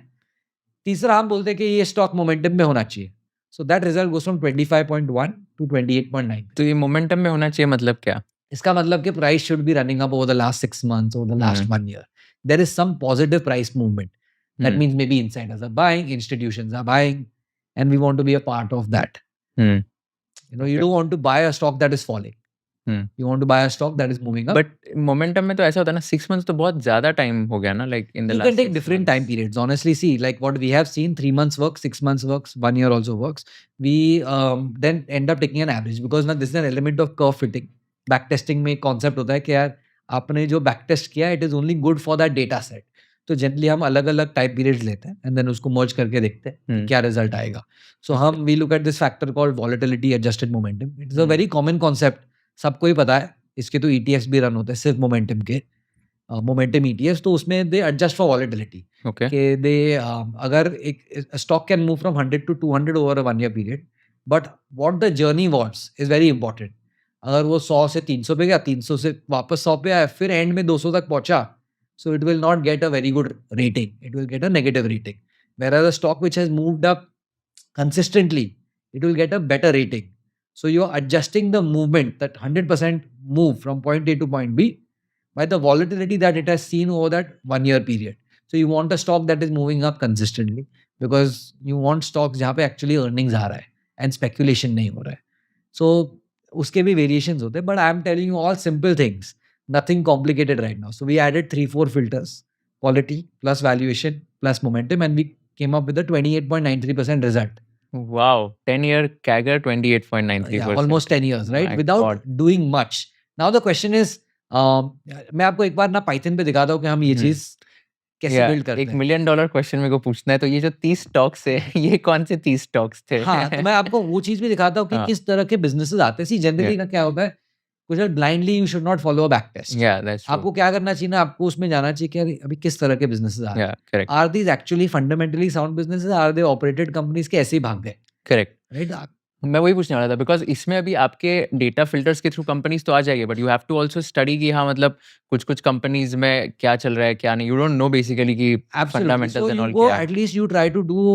तीसरा हम बोलते हैं कि ये स्टॉक मोमेंटम में होना चाहिए. So that result goes from 25.1 to 28.9. तो ये मोमेंटम में होना चाहिए मतलब क्या? इसका मतलब कि price should be running up over the last 6 months or the last 1 year. There is some positive price movement. That means maybe insiders are buying, institutions are buying, and we want to be a part of that. You don't want to buy a stock that is falling. You want to buy a stock that is moving up. But momentum में तो ऐसा होता है ना, 6 months तो बहुत ज़्यादा time हो गया ना, like in the last 6 months. You can take different time periods. Honestly, see, like what we have seen, 3 months works, 6 months works, 1 year also works. We then end up taking an average because now this is an element of curve fitting. Backtesting में concept होता है कि यार आपने जो backtest किया, it is only good for that data set. तो generally हम अलग अलग टाइम पीरियड्स लेते हैं एंड देन उसको मर्ज करके देखते हैं क्या रिजल्ट आएगा. सो हम we look at this factor called volatility adjusted momentum. It is a very common concept, सबको ही पता है. इसके तो ETFs भी रन होते हैं सिर्फ मोमेंटम के, मोमेंटम ETFs. तो उसमें दे एडजस्ट फॉर वॉलेटिलिटी. कि दे अगर एक stock can move from 100 to 200 over a 1 year period, but what the journey was is very important. अगर वो 100 से 300 पे गया, 300 से वापस 100 पे आया, फिर एंड में 200 तक पहुंचा, so it will not get a very good rating. It will get a negative rating. Whereas a stock which has moved up consistently, it will get a better rating. So you are adjusting the movement, that 100% move from point A to point B, by the volatility that it has seen over that 1 year period. So you want a stock that is moving up consistently because you want stocks जहाँ पे actually earnings आ रहा है and speculation नहीं हो रहा है. So उसके भी variations होते हैं, but I am telling you all simple things. Nothing complicated right now. So we added 3-4 filters: quality plus valuation plus momentum, and we came up with a 28.93% result. Wow, 10-year CAGR 28.93%. Yeah, almost 10 years, right? My Without God. doing much. Now the question is, मैं आपको एक बार ना Python पे दिखाता हूँ कि हम ये चीज कैसे बिल्ड करते एक हैं. $1 million क्वेश्चन मेरे को पूछना है. तो ये जो 30 स्टॉक्स है, ये कौन से 30 स्टॉक्स थे? हाँ, तो मैं आपको वो चीज भी दिखाता हूँ कि हाँ. किस तरह के बिजनेसेस आते हैं. सी जनरली ना क्या होता है, कुछ blindly you should not follow a back test. Yeah, that's true. आपको क्या करना चाहिए ना, आपको उसमें जाना चाहिए कि यार अभी किस तरह के बिजनेसेस आ रहे हैं. Yeah, correct. Are these actually fundamentally sound businesses, are they operated companies के ऐसे ही भाग गए. करेक्ट। राइट? मैं वही पूछने वाला था बिकॉज इसमें अभी आपके डेटा फिल्टर्स के थ्रू कंपनीज तो आ जाएगी, but you have to also study कि हाँ मतलब कुछ कुछ कंपनीज में क्या चल रहा है क्या नहीं, यू डोंट नो बेसिकली कि Absolutely. Fundamentals So and you all go क्या है। at least you try to do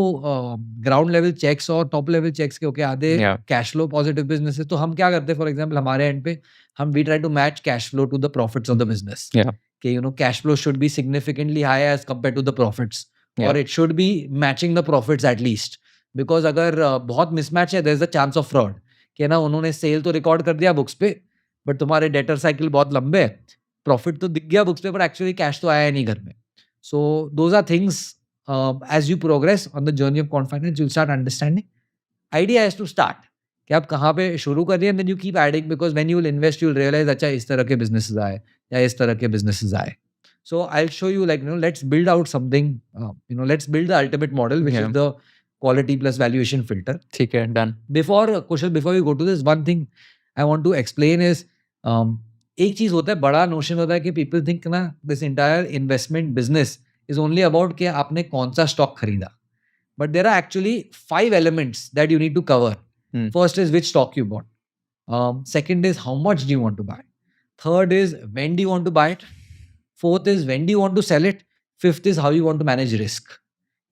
ground level checks और top level checks के ओके आधे Yeah. cash flow positive business है तो हम क्या करते हैं फॉर एग्जांपल हमारे एंड पे हम we try to match cash flow to the profits of the business. Yeah. कि you know cash flow should be significantly higher as compared to the profits. Yeah. और it should be matching the profits at least. Because अगर बहुत mismatch है there is a chance of fraud. कि ना उन्होंने cell तो record कर दिया बुक्स पे बट तुम्हारे डेटर साइकिल बहुत लंबे है, प्रॉफिट तो दिख गया बुक्स पे बट एक्चुअली कैश तो आया नहीं घर में. So those are things as you progress on the journey of quant finance, you'll start understanding. Idea is to start कि आप कहाँ पे शुरू कर रही हैं, then you keep adding because when you will invest you'll realize अच्छा इस तरह के businesses आए या इस तरह के businesses आए. So I'll show you like let's build out something, let's build the ultimate model which Yeah. is the quality plus valuation filter. ठीक है, done. Before Kushal, before we go to this, one thing I want to explain is एक चीज होता है, बड़ा notion होता है कि people think ना this entire investment business is only about कि आपने कौन सा स्टॉक खरीदा. But there are actually 5 elements that you need to cover. First is which stock you bought. Second is how much do you want to buy. Third is when do you want to buy it. Fourth is when do you want to sell it. Fifth is how you want to manage risk.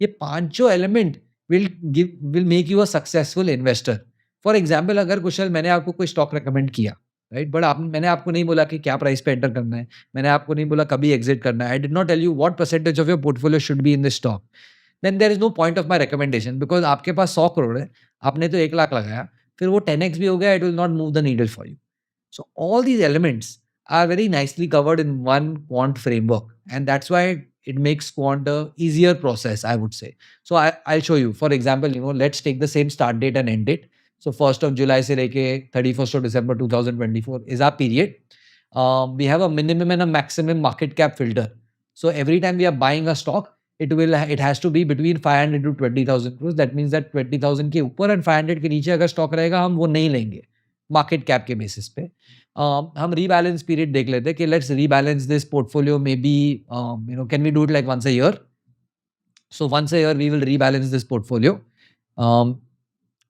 ये पांचों element will make you a successful investor. For example, अगर कुशल मैंने आपको कोई stock recommend किया, right? But मैंने आपको नहीं बोला कि क्या प्राइस पे एंटर करना है, मैंने आपको नहीं बोला कभी एग्जिट करना है. I did not tell you what percentage of your portfolio should be in this stock. Then there is no point of my recommendation because आपके पास 100 करोड़ है, आपने तो 1 लाख लगाया, फिर वो 10x भी हो गया, it will not move the needle for you. So all these elements are very nicely covered in one quant framework, and that's why it makes quant a easier process, I would say. So I'll show you. For example, let's take the same start date and end date. So 1st of July से लेके 31st of December 2024 is our period. We have a minimum and a maximum market cap filter. So every time we are buying a stock, it has to be between 500 to 20,000 crores. That means that 20,000 के ऊपर and 500 के नीचे अगर stock रहेगा हम वो नहीं लेंगे मार्केट कैप के बेसिस पे. हम रीबैलेंस पीरियड देख लेते हैं कि let's rebalance this portfolio maybe can we do it like once a year. So once a year we will rebalance this portfolio.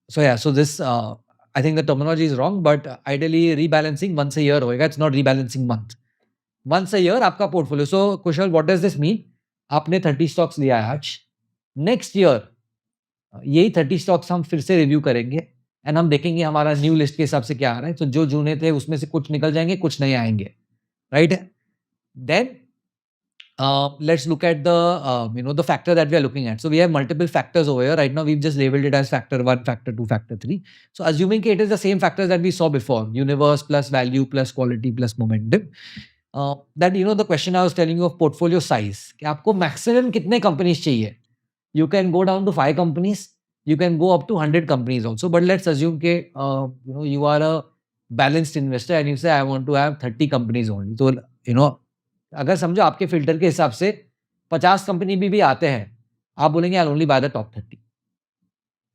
So this I think the terminology is wrong, but ideally rebalancing once a year होएगा. It's not rebalancing month. Once a year आपका portfolio. So Kushal, what does this mean? आपने 30 stocks लिया है आज. Next year यही 30 stocks हम फिर से रिव्यू करेंगे एंड हम देखेंगे हमारा न्यू लिस्ट के हिसाब से क्या आ रहा है. तो जो जूने थे उसमें से कुछ निकल जाएंगे, कुछ नहीं आएंगे, right? Then let's look at the factor that we are looking at. So we have multiple factors over here. Right now we've just labeled it as factor 1, factor 2, factor 3. So assuming it is the same factors that we saw before, universe plus value plus quality plus momentum, that the question I was telling you of portfolio size, कि आपको maximum कितने companies चाहिए. You can go down to 5 companies, you can go up to 100 companies also, but let's assume कि you are a balanced investor and you say I want to have 30 companies only. So अगर समझो आपके filter के हिसाब से 50 company भी आते हैं, आप बोलेंगे I only buy the top 30.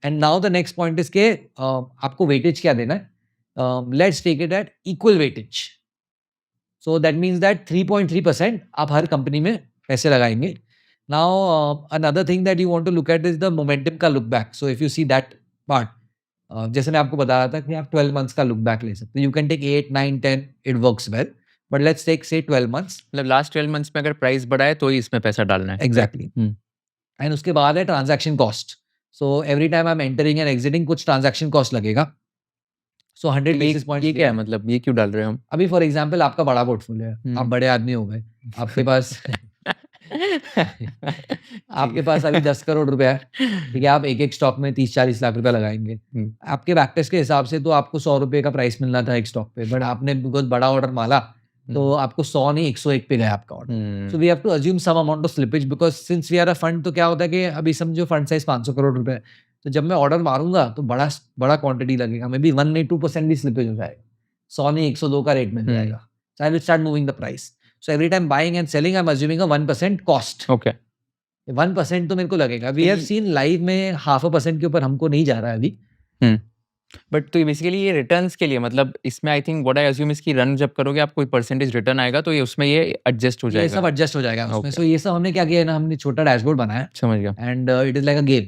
And now the next point is के आपको वेटेज क्या देना है. Let's take it at equal weightage. So that means that 3.3% आप हर कंपनी में पैसे लगाएंगे. Now another thing that you want to look at is the momentum का look back. So if you see that part, जैसे मैं आपको बता रहा था कि आप 12 मंथ्स का लुक बैक ले सकते हैं. You can take 8, 9, 10, it works well. But let's take say 12 months. मतलब लास्ट 12 मंथ्स में अगर प्राइस बढ़ा है तो ही इसमें पैसा डालना है. Exactly. And उसके बाद है transaction cost. So every time I'm entering and exiting कुछ ट्रांजैक्शन कॉस्ट लगेगा. So 100 basis points. ये क्या है, मतलब ये क्यों डाल रहे हैं हम? अभी फॉर एग्जांपल आपका बड़ा पोर्टफोलियो है, आप बड़े आदमी हो गए, आपके पास आपके पास अभी 10 करोड़ रुपए है, ठीक है, आप एक स्टॉक में 30-40 लाख रुपए लगाएंगे. आपके बैकटेस्ट के हिसाब से तो आपको 100 रुपए का प्राइस मिलना था एक स्टॉक पे, बट आपने बहुत बड़ा ऑर्डर मारा तो आपको 100 नहीं 101 पे गया आपका order. So we have to assume some amount of slippage because since we are a fund. तो क्या होता है कि अभी समझो फंड साइज 500 करोड़ रुपए, तो जब मैं ऑर्डर मारूंगा तो बड़ा क्वांटिटी लगेगा, मे बी 1 नहीं 2% भी स्लिपेज हो जाएगा, 100 नहीं 102 का रेट मिल जाएगा. So I will start moving the price. So every time buying and selling I am assuming a 1% cost. Okay, 1% तो मेरे को लगेगा. वी हैव सीन लाइव में 0.5% के ऊपर हमको नहीं जा रहा है अभी. बट तो बेसिकली ये रिटर्न्स के लिए, मतलब इसमें I think what I assume इसकी रन जब करोगे आप कोई परसेंटेज रिटर्न आएगा तो ये उसमें ये एडजस्ट हो जाएगा. ये सब एडजस्ट हो जाएगा उसमें. सो ये सब हमने क्या किया है ना, हमने छोटा डैशबोर्ड बनाया. समझ गया. And it is like a game.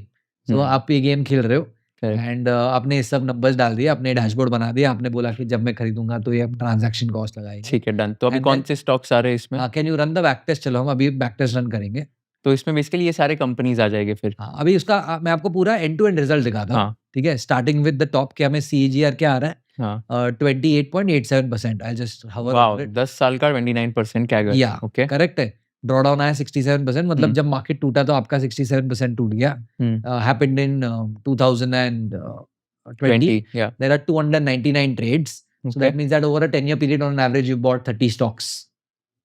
सो आप ये गेम खेल रहे हो Correct. एंड आपने ये सब नंबर्स डाल दिए, अपने डैशबोर्ड बना दिया, आपने बोला कि जब मैं खरीदूंगा तो ये ट्रांजैक्शन कॉस्ट लगाएंगे. ठीक है, डन. तो अभी And कौन then- से स्टॉक्स आ रहे हैं इसमें? Can you run the back test? चलो हम अभी बैक टेस्ट रन करेंगे. तो इसमें बेसिकली ये सारे कंपनीज आ जाएंगे फिर. हाँ, अभी उसका मैं आपको पूरा एंड टू एंड रिजल्ट दिखाता हूँ. हाँ. ठीक है, स्टार्टिंग विद द टॉप के हमें CAGR क्या आ रहा है? हाँ. 28.87%. आई जस्ट हवर वाओ, 10 साल का 29% कैगर. या ओके. करेक्ट है. ड्रॉडाउन आया 67%, मतलब हम्म. जब मार्केट टूटा तो आपका 67% टूट गया. Happened in 2020. 20. या. There are 299 trades. So Okay. that means that over a 10-year period on average you bought 30 stocks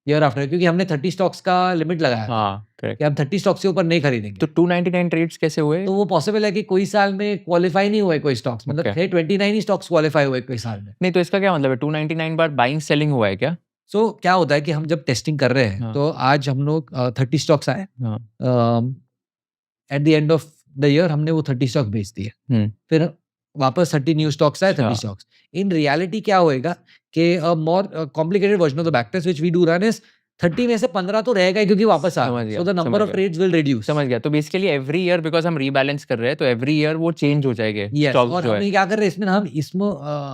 year after, क्योंकि हमने 30 stocks का लिमिट लगाया था हाँ, करेक्ट. कि हम 30 stocks से ऊपर नहीं खरीदेंगे. तो 299 ट्रेड्स कैसे हुए? तो वो पॉसिबल है कि कोई साल में क्वालिफाई नहीं हुए कोई स्टॉक्स, मतलब Okay. थे 29 ही स्टॉक्स क्वालिफाई हुए कोई साल में. नहीं, तो इसका क्या मतलब है? 299 बार बाइंग सेलिंग हुआ है क्या? सो क्या होता है कि हम जब टेस्टिंग कर रहे हैं हाँ. तो आज हम लोग 30 स्टॉक्स आए. हाँ. At the end of the year हमने वो 30 स्टॉक बेच दिए. फिर वापस 30 न्यू स्टॉक्स आए, 30 हाँ. स्टॉक्स. इन रियलिटी क्या होएगा कि more complicated version of the back test which we do run is 30 में से 15 तो रहेगा ही क्योंकि वापस आ समझ गए. गया, सो द नंबर समझ ऑफ गया. Trades will reduce. समझ गया. तो बेसिकली एवरी ईयर बिकॉज हम रीबैलेंस कर रहे हैं तो एवरी ईयर वो चेंज हो जाएंगे Yes, स्टॉक्स और जो है. हम क्या कर रहे हैं इसमें, हम इसमें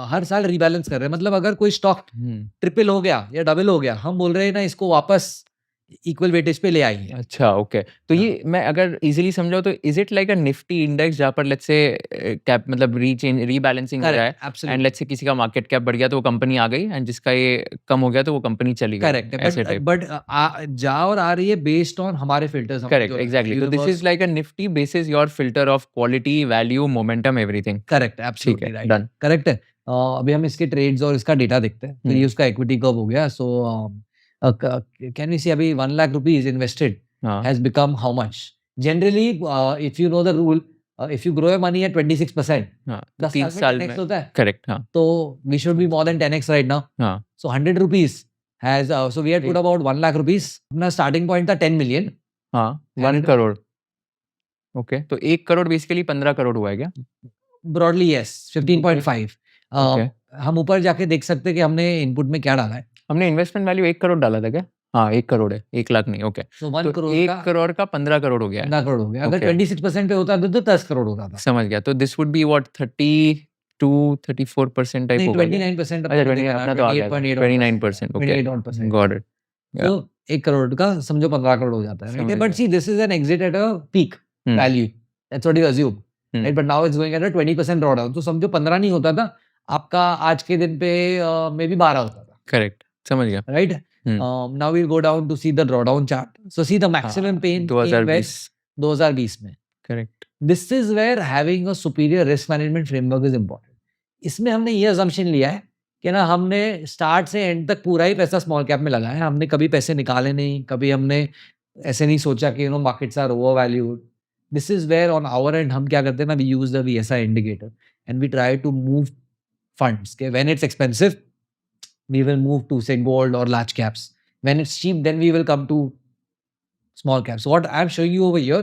हर साल रीबैलेंस कर रहे हैं. मतलब अगर कोई स्टॉक ट्रिपल हो गया या डबल हो गया, हम बोल रहे हैं ना इसको वापस इक्वल वेटेज पे ले आएंगे. अच्छा, ओके. तो ये मैं अगर इजीली समझाऊं तो is it like a Nifty index जहाँ पर लेट्स से कैप मतलब रीबैलेंसिंग हो रहा है correct, and absolutely let's say किसी का मार्केट कैप बढ़ गया तो वो कंपनी आ गई एंड जिसका ये कम हो गया तो वो कंपनी चली गई. करेक्ट. ऐसे टाइप. बट जा और आ रही है बेस्ड ऑन हमारे फिल्टर्स. Correct, exactly. तो this is like a Nifty basis your filter of quality, value, momentum, everything. Correct, ठीक एब्सोल्युटली है, राइट. डन. करेक्ट है. अभी हम इसके ट्रेड्स और इसका डेटा देखते हैं. तो ये उसका इक्विटी कर्व हो गया. सो कैन वी सी अभी 1 लाख रुपीज इन्वेस्टेड हाँ. has become how much? Generally, if you know the rule, if you grow your money at 26%, हाँ. 10 3 साल साल में में 10x होता है. करेक्ट. हाँ. तो we should be more than 10x right now. हाँ. So 100 rupees has, so we had put about 1 lakh rupees. अपना starting point था 10 million. हाँ. 1 And- करोड़. ओके. तो 1 करोड़ बेसिकली 15 करोड़ हुआ है क्या? Broadly yes, 15.5. Okay. हम ऊपर जाके देख सकते हैं कि हमने इनपुट में क्या डाला है. हमने इन्वेस्टमेंट वैल्यू 1 करोड़ डाला था क्या? हाँ, 1 करोड़ है, 1 लाख नहीं. ओके. So 1 तो करोड़ 1 का करोड़ का 15 करोड़ हो गया है. 15 करोड़ हो गया. अगर Okay. 26% पे होता तो 10 करोड़ होता था. समझ गया. तो this would be what 32-34% type नहीं, होगा. 29% अच्छा, 29 अपना तो आ गया. 28%. ओके. 28%. Got it. तो 1 करोड़ का समझो 15 करोड़ हो जाता है. समझ Right? But गया. see, this is an exit at a peak value. That's what you assume. Right? But now it's going at a 20% drawdown. तो समझो 15 नहीं होता था, आपका आज के दिन पे मे बी 12 होता था. करेक्ट. समझ गया. Right? Now we'll go down to see the drawdown chart. So see the maximum pain came when 2020. 2020 में. Correct. This is where having a superior risk management framework is important. इसमें हमने ये assumption लिया है कि ना हमने स्टार्ट से एंड तक पूरा ही पैसा स्मॉल कैप में लगाया है. हमने कभी पैसे निकाले नहीं, कभी हमने ऐसे नहीं सोचा कि markets are overvalued. This is where on our end हम क्या करते हैं ना, we use the VSI indicator and we try to move funds के when it's expensive we will move to say gold or large caps. When it's cheap, then we will come to small caps. So what I'm showing you over here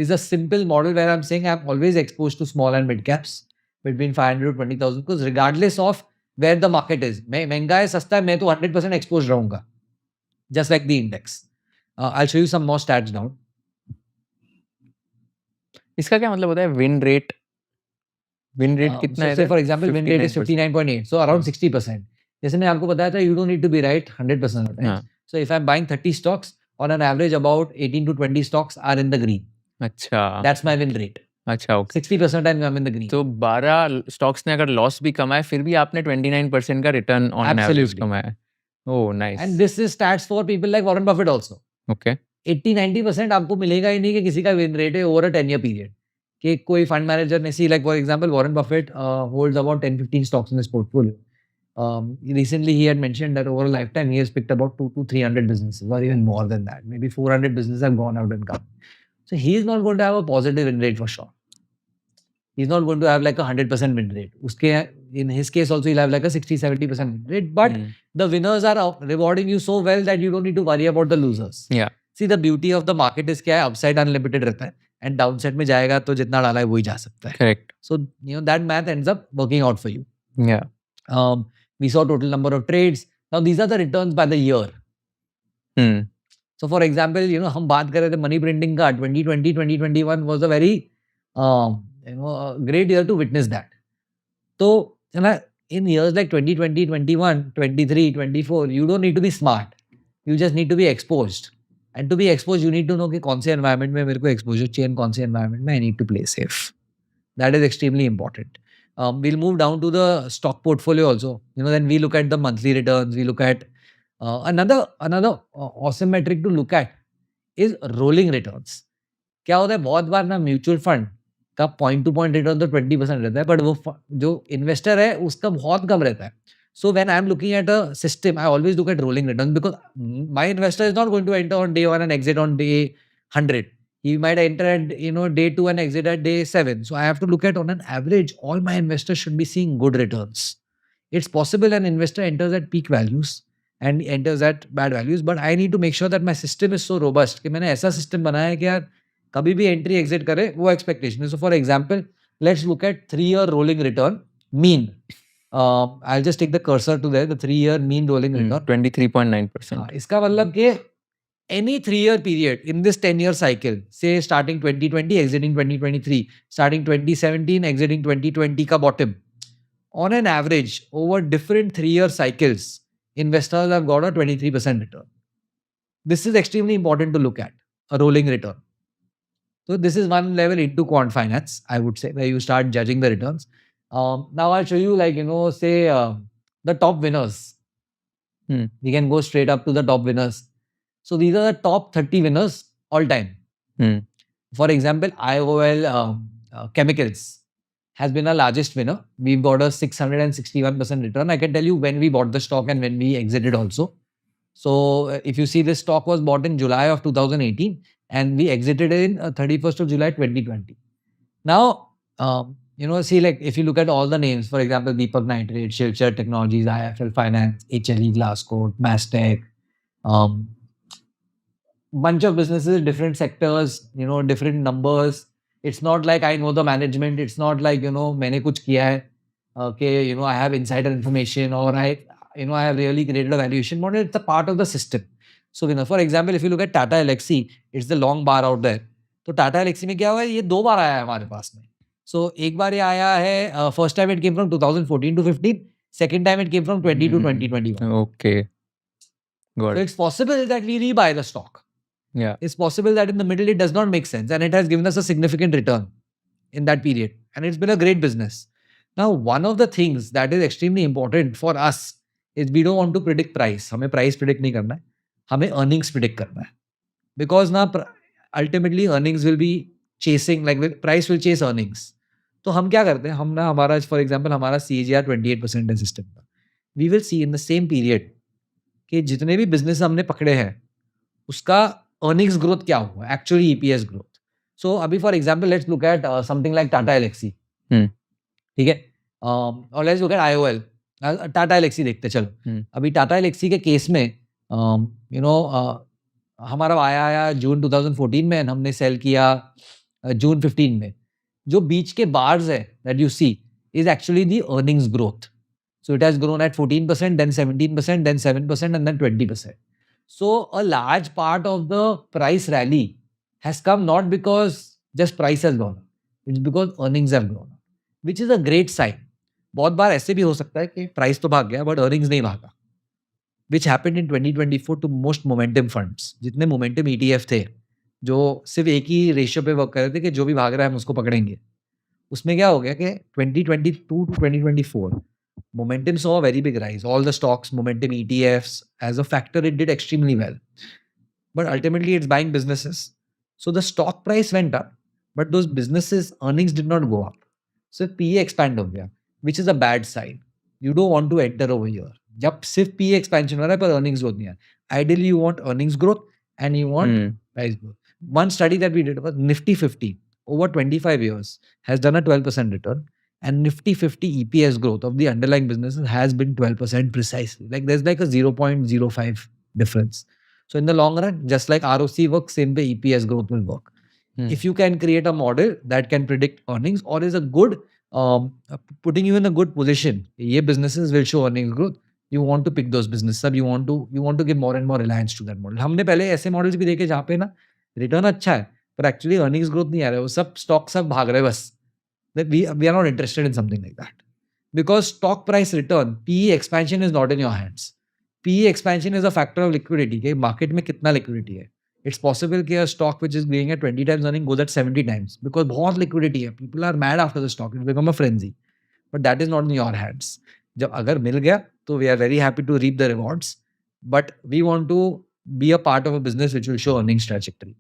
is a simple model where I'm saying I'm always exposed to small and mid caps between 500 to 20,000 because regardless of where the market is, महंगा है सस्ता है, मैं तो 100% exposed रहूंगा, just like the index. I'll show you some more stats down. इसका क्या मतलब होता है? विन रेट कितना है? So say for example, win rate is 59%. 59.8, so around 60%. जैसे मैं आपको बताया था, you don't need to be right 100% of the time. हाँ. So if I'm buying 30 stocks, on an average about 18 to 20 stocks are in the green. अच्छा. That's my win rate. अच्छा, okay. 60% time I'm in the green. तो 12 stocks ने अगर loss भी कमाए फिर भी आपने 29% का रिटर्न ऑन एवरेज Absolutely. कमाया. ओह, nice. And this is stats for people like Warren Buffett also. Okay. 80-90% आपको मिलेगा ही नहीं कि किसी का win rate है over a 10-year period. कि कोई fund manager ने, see like for example Warren Buffett holds about 10-15 stocks in his portfolio. Recently he had mentioned that over a lifetime he has picked about 200 to 300 businesses or even more than that. Maybe 400 businesses have gone out and come. So he is not going to have a positive win rate for sure. He's not going to have like a 100% win rate. In his case also he'll have like a 60-70% win rate. But the winners are rewarding you so well that you don't need to worry about the losers. Yeah. See the beauty of the market is क्या है, upside unlimited रहता है and downside में जाएगा तो जितना डाला है वही जा सकता है. Correct. So that math ends up working out for you. या. We saw total number of trades. Now these are the returns by the year. So for example, हम बात कर रहे थे मनी प्रिंटिंग का 2020-2021 was a very great year to witness that. So, in years like 2020, 21, 23, 24, you don't need to be smart. You just need to be exposed. And to be exposed, you need to know कि कौन से environment में मेरे को exposure चाहिए, कौन से environment में I need to play safe. That is extremely important. We'll move down to the stock portfolio also. Then we look at the monthly returns. We look at another awesome metric to look at is rolling returns. क्या होता है बहुत बार ना mutual fund का point two point return तो 20% रहता है, but वो जो इन्वेस्टर है उसका बहुत कम रहता है. So when I'm looking at a system, I always look at rolling returns because my investor is not going to enter on day 1 and exit on day 100. He might enter at day 2 and exit at day 7. So I have to look at on an average, all my investors should be seeing good returns. It's possible an investor enters at peak values and enters at bad values, but I need to make sure that my system is so robust कि मैंने ऐसा system बनाया है कि यार कभी भी entry exit करे वो एक्सपेक्टेशन है. So for example let's look eight 3-year rolling return mean. I'll just take the cursor to there, the 3-year mean rolling return. 23.9%. इसका मतलब कि any 3-year period in this 10-year cycle, say starting 2020, exiting 2023, starting 2017, exiting 2020 का bottom, on an average over different 3-year cycles, investors have got a 23% return. This is extremely important to look at, a rolling return. So this is one level into quant finance, I would say, where you start judging the returns. Now I'll show you say the top winners. We can go straight up to the top winners. So these are the top 30 winners all time. For example, IOL Chemicals has been our largest winner. We've got a 661% return. I can tell you when we bought the stock and when we exited also. So if you see, this stock was bought in July of 2018 and we exited in 31st of July 2020. Now, see, like if you look at all the names, for example, Deepak Nitrite, Shilchar Technologies, IIFL Finance, HLE Glasscoat, Mastech, bunch of businesses, different sectors, different numbers. It's not like I know the management. It's not like, मैंने कुछ किया है, okay, I have insider information or I have really created a valuation model. It's a part of the system. So, for example, if you look at Tata Elxsi, it's the long bar out there. तो Tata Elxsi में क्या हुआ है, ये 2 बार आया है हमारे पास में. So, एक बार ये आया है, first time it came from 2014 to 15, second time it came from 20 to 2021. Okay. Got So, it. it's possible that we rebuy the stock. Yeah. It's possible that in the middle it does not make sense and it has given us a significant return in that period. And it's been a great business. Now, one of the things that is extremely important for us is we don't want to predict price. हमें price predict नहीं करना है. हमें earnings predict करना है. Because now, ultimately earnings will be chasing, like price will chase earnings. तो हम क्या करते हैं, हम ना हमारा, for example, हमारा CAGR 28% है सिस्टम का. We will see in the same period कि जितने भी business हमने पकड़े हैं उसका earnings growth क्या हुआ, actually EPS growth. So अभी for example, let's look at something like Tata Elxsi. ठीक है, और let's look at IOL. Tata Elxsi देखते चलो. अभी टाटा एलेक्सी के केस में हमारा आया जून 2014 में, हमने सेल किया जून 15 में. जो बीच के बार्स है that you see is actually the earnings growth. So it has grown at 14%, then 17%, then 7% and then 20%. So a large part of the price rally has come not because just price has gone, it's because earnings have grown, which is a great sign. बहुत बार ऐसे भी हो सकता है कि price तो भाग गया बट अर्निंग्स नहीं भागा, which happened in 2024 to most momentum funds. जितने मोमेंटम ETF थे जो सिर्फ एक ही रेशियो पे वर्क कर रहे थे कि जो भी भाग रहा है हम उसको पकड़ेंगे, उसमें क्या हो गया कि 2022 to 2024 momentum saw a very big rise. All the stocks, momentum ETFs, as a factor, it did extremely well. But ultimately, it's buying businesses. So the stock price went up, but those businesses' earnings did not go up. So PE expand हो गया, which is a bad sign. You don't want to enter over here. जब सिर्फ PE expansion हो रहा है पर earnings growth नहीं है. Ideally, you want earnings growth and you want price growth. One study that we did was Nifty 50 over 25 years has done a 12% return. And Nifty 50 EPS growth of the underlying businesses has been 12% precisely. Like there's like a 0.05 difference. So in the long run, just like ROC works, same way EPS growth will work. If you can create a model that can predict earnings or is a good, putting you in a good position, ye businesses will show earnings growth. You want to pick those businesses up. You want to give more and more reliance to that model. हमने पहले ऐसे models भी देखे जहाँ पे ना return अच्छा है पर एक्चुअली अर्निंग्स ग्रोथ नहीं आ रहा है, वो सब स्टॉक सब भाग रहे हैं बस. that we are not interested in something like that. Because stock price return, PE expansion is not in your hands. PE expansion is a factor of liquidity. कि market में कितना liquidity है. It's possible कि a stock which is growing at 20 times earning goes at 70 times because बहुत liquidity है. People are mad after the stock. It become a frenzy. But that is not in your hands. जब अगर मिल गया तो we are very happy to reap the rewards. But we want to be a part of a business which will show earnings trajectory.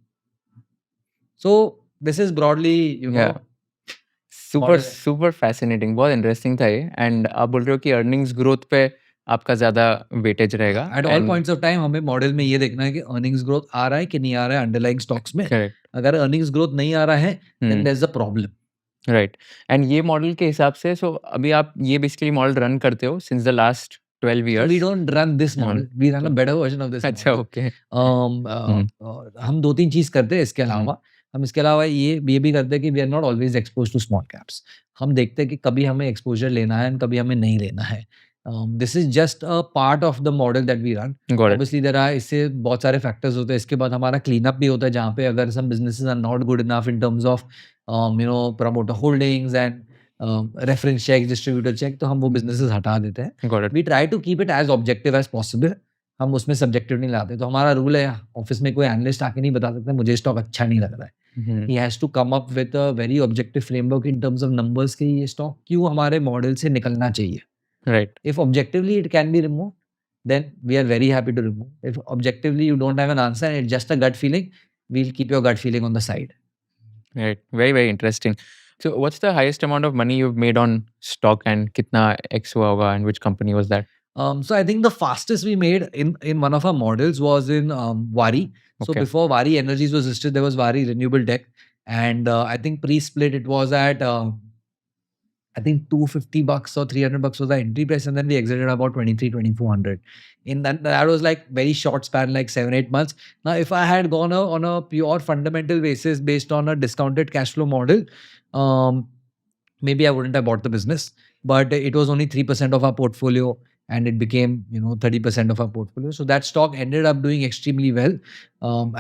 So this is broadly, you know, super fascinating. बहुत interesting था ये. And आप बोल रहे हो कि earnings growth पे आपका ज्यादा वेटेज रहेगा. At all points of time हमें मॉडल में ये देखना है कि अर्निंग्स ग्रोथ आ रहा है कि नहीं आ रहा है अंडरलाइंग स्टॉक्स में. करेक्ट. अगर अर्निंग्स ग्रोथ नहीं आ रहा है then there's a problem. Right. And ये मॉडल के हिसाब से सो अभी आप ये बेसिकली मॉडल रन करते हो since the last 12 So years. we don't run this model. We run a better version of this अच्छा, model. ओके. हम 2-3 चीज करते हैं इसके अलावा. हम इसके अलावा ये भी करते हैं कि we are not always expose to small caps. हम देखते हैं कि कभी हमें एक्सपोजर लेना है और कभी हमें नहीं लेना है. This is just a part of the model that we run. Got it. Obviously there are इससे बहुत सारे फैक्टर्स होते हैं. इसके बाद हमारा क्लीन अप भी होता है जहाँ पे अगर some businesses are not good enough in terms of promoter holdings and reference check, distributor check, तो हम वो बिजनेसेस हटा देते हैं. Got it. We try to keep it as objective as possible. हम उसमें सब्जेक्टिव नहीं लाते. तो हमारा रूल है, ऑफिस में कोई एनालिस्ट आके नहीं बता सकता मुझे स्टॉक अच्छा नहीं लग रहा है. He has to come up with a very objective framework in terms of numbers कि ये स्टॉक क्यों हमारे मॉडल से निकलना चाहिए. Right. If objectively it can be removed, then we are very happy to remove. If objectively you don't have an answer and it's just a gut feeling, we'll keep your gut feeling on the side. Right. Very interesting. So what's the highest amount of money you've made on stock and कितना X हुआ होगा and which company was that? So I think the fastest we made in one of our models was in Wari. So Okay. before Wari Energies was listed, there was Wari Renewable Tech, and I think pre-split it was at I think $250 or $300 was the entry price, and then we exited about 2,300-2,400. In that was like very short span, like 7-8 months. Now, if I had gone on a pure fundamental basis based on a discounted cash flow model, maybe I wouldn't have bought the business. But it was only 3% of our portfolio, and it became 30% of our portfolio. So that stock ended up doing extremely well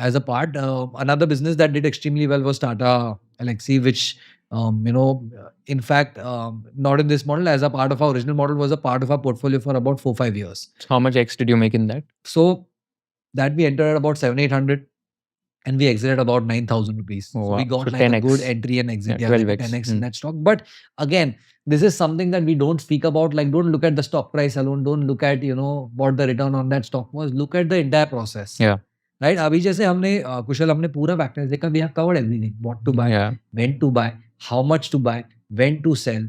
as a part. Another business that did extremely well was Tata Elxsi, which in fact, not in this model, as a part of our original model, was a part of our portfolio for about 4-5 years. So how much X did you make in that? So that we entered at about 700-800, and we exited about 9,000 rupees. Oh, So wow. we got So like 10x. a good entry and exit. Yeah, Yeah, 12x. 10x in that stock. But again, this is something that we don't speak about. Like, don't look at the stock price alone. Don't look at, what the return on that stock was. Look at the entire process. Yeah. Right? अभी जैसे हमने कुशल हमने पूरा factors देखा. We have covered everything. What to buy, Yeah. when to buy, how much to buy, when to sell.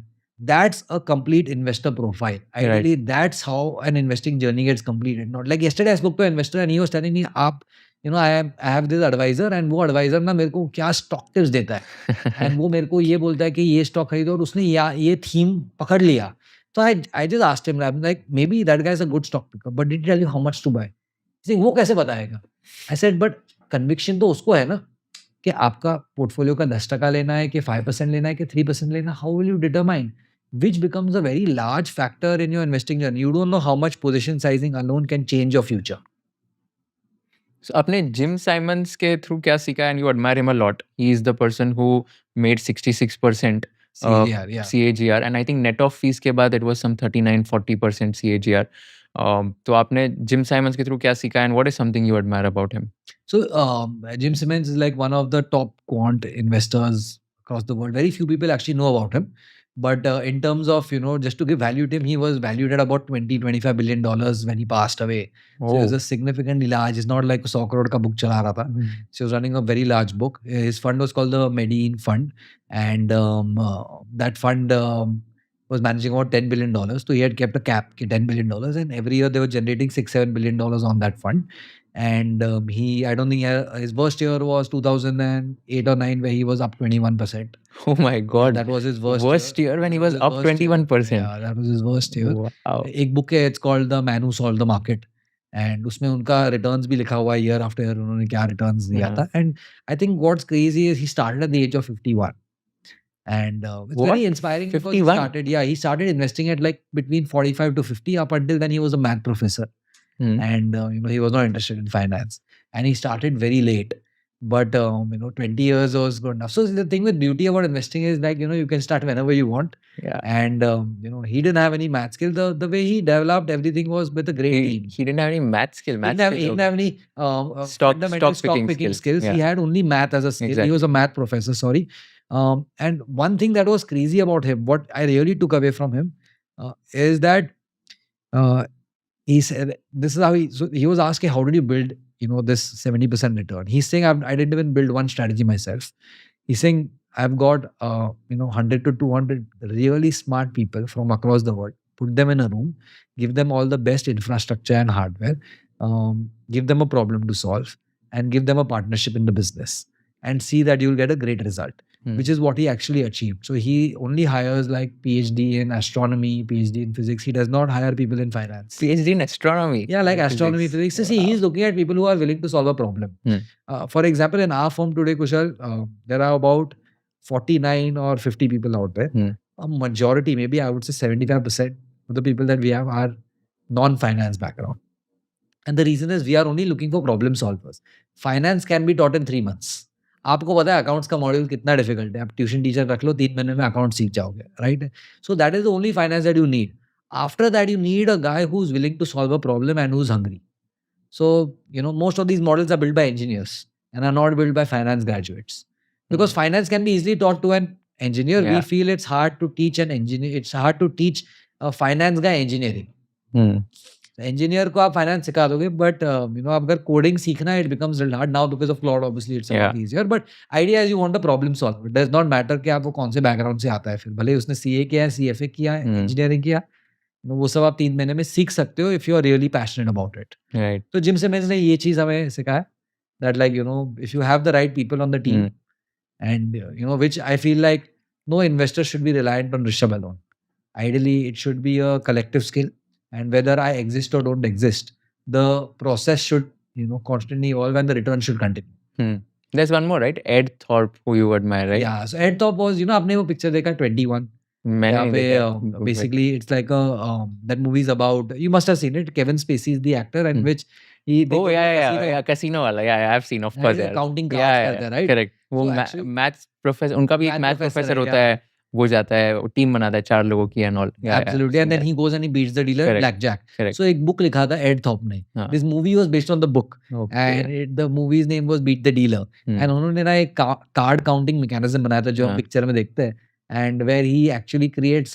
That's a complete investor profile. Ideally, that's how an investing journey gets completed. Not like yesterday I spoke to an investor and he was telling me, I have this advisor, and वो advisor ना मेरे को क्या stock tips देता है. And वो मेरे को ये बोलता है कि ये stock खरीदो, और उसने ये theme पकड़ लिया. So I just asked him, I'm like, maybe that guy is a good stock picker, but did he tell you how much to buy? He said, वो कैसे बताएगा? I said, but conviction तो उसको है ना कि आपका portfolio का 10% लेना है कि 5% लेना है कि 3% लेना. How will you determine? Which becomes a very large factor in your investing journey. You don't know how much position sizing alone can change your future. So आपने जिम साइमंस के थ्रू क्या सीखा? And you admire him a lot. He is the person who made 66% CAGR, yeah. CAGR, and I think net of fees के बाद it was some 39-40% CAGR. तो आपने Jim Simons के through क्या सीखा, and what is something you admire about him? So Jim Simmons is like one of the top quant investors across the world. Very few people actually know about him. But in terms of, just to give value to him, he was valued at about $20-25 billion when he passed away. So he was a significantly large. It's not like 100 crore ka book chala raha tha. So he was running a very large book. His fund was called the Medine Fund. And that fund was managing about $10 billion. So he had kept a cap, $10 billion. And every year they were generating $6-7 billion on that fund. And I don't think his worst year was 2008 or 9, where he was up 21%. Oh my God. That was his worst year when he was up 21%. Yeah, that was his worst year. Wow. एक book है, it's called The Man Who Solved the Market. And उसमें उनका returns भी लिखा हुआ है, year after year उन्होंने क्या returns दिया था. And I think what's crazy is he started at the age of 51. And it's very inspiring because 51? he started investing at like between 45 to 50. Up until then, he was a math professor. And he was not interested in finance. And he started very late. but 20 years was good enough. So the thing with beauty about investing is like, you can start whenever you want. Yeah. And he didn't have any math skill. The way he developed everything was with a great team. He didn't have any math skill. He didn't have any fundamental stock picking skills. Yeah. He had only math as a skill. Exactly. He was a math professor, sorry. And one thing that was crazy about him, what I really took away from him, is that he said, this is how he was asked, how did you build, this 70% return? He's saying, I didn't even build one strategy myself. He's saying, I've got, 100 to 200 really smart people from across the world, put them in a room, give them all the best infrastructure and hardware, give them a problem to solve, and give them a partnership in the business, and see that you'll get a great result, which is what he actually achieved. So he only hires like PhD in astronomy, PhD in physics. He does not hire people in finance. PhD in astronomy. Yeah, like astronomy, physics. So see, he's looking at people who are willing to solve a problem. For example, in our firm today, Kushal, there are about 49 or 50 people out there. A majority, maybe I would say 75% of the people that we have are non-finance background. And the reason is we are only looking for problem solvers. Finance can be taught in 3 months. आपको पता है accounts का module कितना difficult है. आप tuition teacher रख लो, 3 महीने में अकाउंट सीख जाओगे, right? So that is the only finance that you need. After that, you need a guy who's willing to solve a problem and who's hungry. So, most of these models are built by engineers and are not built by finance graduates. Because finance can be easily taught to an engineer. Yeah. We feel it's hard to teach an engineer. It's hard to teach a finance guy engineering. Engineer को आप finance सिखा दोगे, but अगर coding सीखना है, it becomes really hard now because of cloud. Obviously, it's a lot easier. But idea is you want a problem solver. It does not matter कि आप वो कौन से background से आता है. फिर भले उसने CA किया है, CFA किया है, engineering किया, वो सब आप 3 महीने में सीख सकते हो if you are really passionate about it. Right. तो जिम सिमंस ने ये चीज हमें सिखाया that like if you have the right people on the team and which I feel like no investor should be reliant on Rishabh alone. Ideally, it should be a collective skill. And whether I exist or don't exist, the process should, constantly evolve and the return should continue. There's one more, right? Ed Thorpe, who you admire, right? Yeah. So Ed Thorpe was, आपने वो picture देखा 21. Basically, it's like that movie is about, you must have seen it. Kevin Spacey is the actor, and which he. Casino wala. Yeah, I've seen, of course. Counting cards करता है, right? Correct. वो maths professor, उनका भी एक math professor होता है. वो जाता है, टीम बनाता है 4 लोगों की and all. Absolutely. And then he goes and he beats the dealer blackjack. So एक book लिखा था Ed Thorpe ने. This movie was based on the book. And the movie's name was Beat the Dealer. And उन्होंने ना एक card counting mechanism बनाया था जो हम picture में देखते हैं. And where he actually creates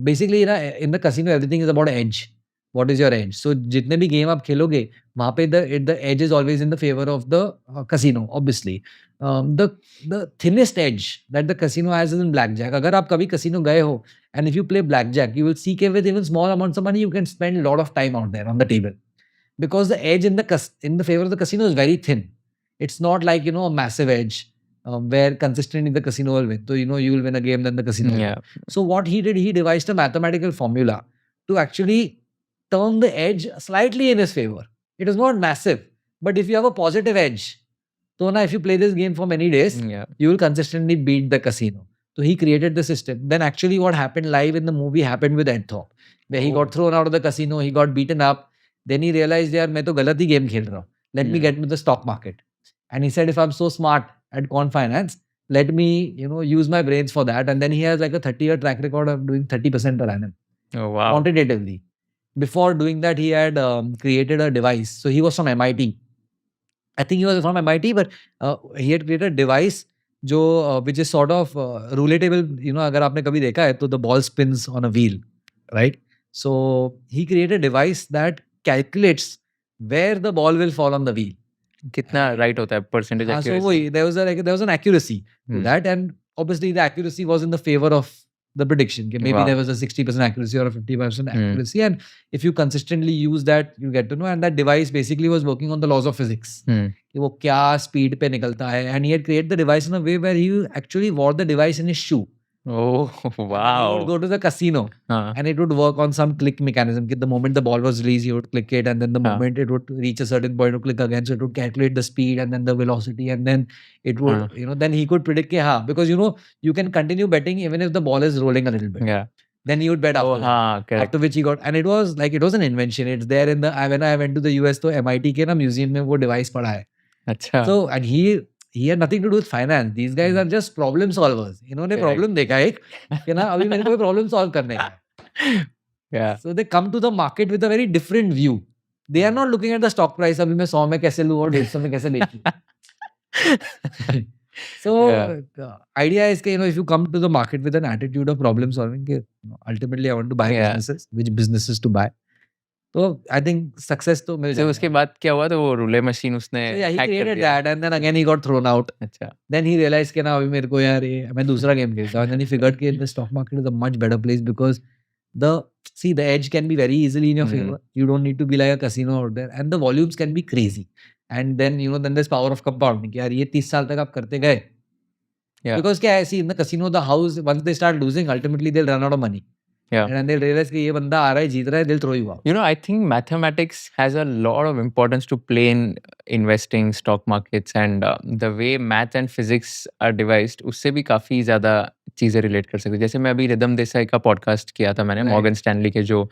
basically in the casino everything is about edge. What is your edge? So जितने भी game आप खेलोगे वहाँ पे the edge is always in the favor of the casino, obviously. The thinnest edge that the casino has is in blackjack. अगर आप कभी casino गए हो and if you play blackjack, you will see that with even small amounts of money you can spend a lot of time out there on the table, because the edge in the favor of the casino is very thin. It's not like a massive edge where consistently the casino will win. So you will win a game, then the casino will win. So what he did, he devised a mathematical formula to actually turn the edge slightly in his favor. It is not massive, but if you have a positive edge, so now if you play this game for many days, you will consistently beat the casino. So he created the system. Then actually what happened live in the movie happened with Ed Thorpe, where he got thrown out of the casino, he got beaten up. Then he realized, yaar, मैं तो गलत ही game खेल रहा हूँ. Let me get into the stock market. And he said, if I'm so smart at quant finance, let me, use my brains for that. And then he has like a 30-year track record of doing 30% per annum. Oh, wow. Quantitatively. Before doing that, he had created a device. So he was from MIT. I think he was from MIT, but he had created a device which is sort of roulatable. अगर आपने कभी देखा है, तो the ball spins on a wheel, right? So he created a device that calculates where the ball will fall on the wheel. कितना right होता है percentage accuracy? So there was an accuracy to that, and obviously the accuracy was in the favor of the prediction. Maybe there was a 60% accuracy or a 50% accuracy, and if you consistently use that, you get to know. And that device basically was working on the laws of physics. वो क्या speed पे निकलता है, and he had created the device in a way where he actually wore the device in his shoe. Oh, wow. He would go to the casino and it would work on some click mechanism. The moment the ball was released, he would click it, and then the moment it would reach a certain point, to click again. So it would calculate the speed and then the velocity, and then it would, then he could predict, because you can continue betting even if the ball is rolling a little bit. Yeah. Then he would bet after that. After which he got, and it was an invention. It's there in when I went to the US, तो MIT के ना museum में वो device पड़ा है. अच्छा So and he had nothing to do with finance. These guys are just problem solvers. इन्होंने Correct. problem देखा एक कि ना अभी मेरे को problem solve करने का है. yeah So they come to the market with a very different view. They are not looking at the stock price. अभी मैं 100 में कैसे लूँ और 150 में कैसे बेचूँ. So idea is कि if you come to the market with an attitude of problem solving, कि, ultimately I want to buy Yeah. businesses, which businesses to buy. तो I think success तो मिल so जाएगा. उसके बाद क्या हुआ तो वो रूले मशीन उसने So yeah, he hack कर created दिया that and then again he got thrown out. अच्छा Then he realized कि ना अभी मेरे को यार ये मैं दूसरा गेम खेलता हूँ. And then he figured कि the stock market is a much better place because the edge can be very easily in your Mhm. favor. You don't need to be like a casino out there and the volumes can be crazy. And then then there's power of compounding. कि यार ये 30 साल तक आप करते गए. Yeah. Because क्या है, see in the casino the house once they start losing ultimately they'll run out of money. Yeah. And then they'll realize कि ये बंदा आ रहा है जीत रहा है, they'll throw you out. You know, I think mathematics has a lot of importance to play in investing stock markets and the way math and physics are devised उससे भी काफ़ी ज़्यादा चीज़ें रिलेट कर सकते हैं. जैसे मैं अभी रिदम देसाई का पॉडकास्ट किया था मैंने Right. मॉर्गन स्टैनली के जो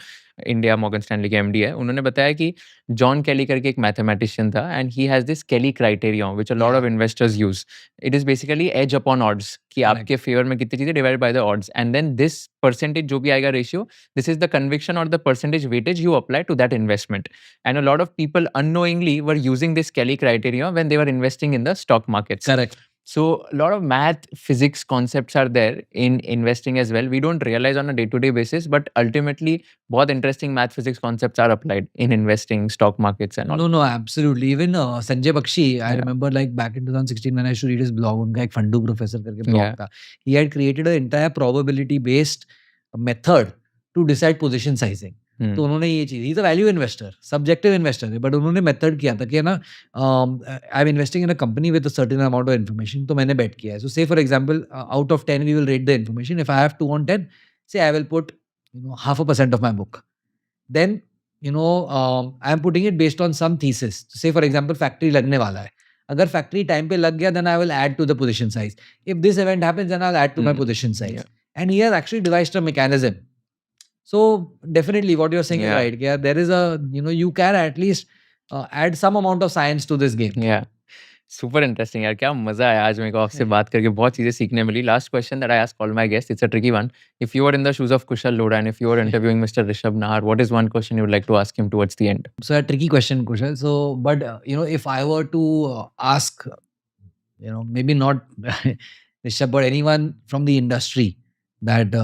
इंडिया मॉर्गन स्टैनली के एमडी है उन्होंने बताया कि जॉन केली करके एक मैथमेटिशियन था and he has this Kelly criterion which a lot of investors use. It is basically edge upon odds कि Correct. आपके फेवर में कितनी चीज़ें divide by the odds and then this percentage जो भी आएगा ratio this is the conviction or the percentage weightage you apply to that investment. And a lot of people unknowingly were using this Kelly criteria when they were investing in the stock markets. Correct. So a lot of math, physics concepts are there in investing as well. We don't realize on a day-to-day basis, but ultimately, बहुत interesting math, physics concepts are applied in investing, stock markets and all. No, absolutely. Even Sanjay Bakshi, I Yeah. remember like back in 2016 when I used to read his blog, उनका एक फंडू professor करके blog Yeah. था. He had created an entire probability-based method to decide position sizing. Hmm. तो उन्होंने ये चीज, he's a value investor, subjective investor है, but उन्होंने मेथड किया था कि ना I am investing in a company with a certain amount of information, तो मैंने बेट किया है. So say for example out of 10 we will rate the information. If I have 2 on 10, say I will put 0.5% of my book. Then I am putting it based on some thesis. Say for example factory लगने वाला है. अगर factory time पे लग गया then I will add to the position size. If this event happens then I'll add to my position size. Yeah. And he has actually devised a mechanism. So definitely what you're saying is Yeah. right. Yeah, there is a you can at least add some amount of science to this game. Yeah. Super interesting यार, क्या मजा आया आज मेरे को आपसे बात करके, बहुत चीजें सीखने मिली. Last question that I ask all my guests, it's a tricky one. If you are in the shoes of Kushal Lodha and if you are interviewing mister Rishabh Nahar, what is one question you would like to ask him towards the end? So a tricky question, Kushal. So, but if I were to ask, maybe not Rishabh, but anyone from the industry, that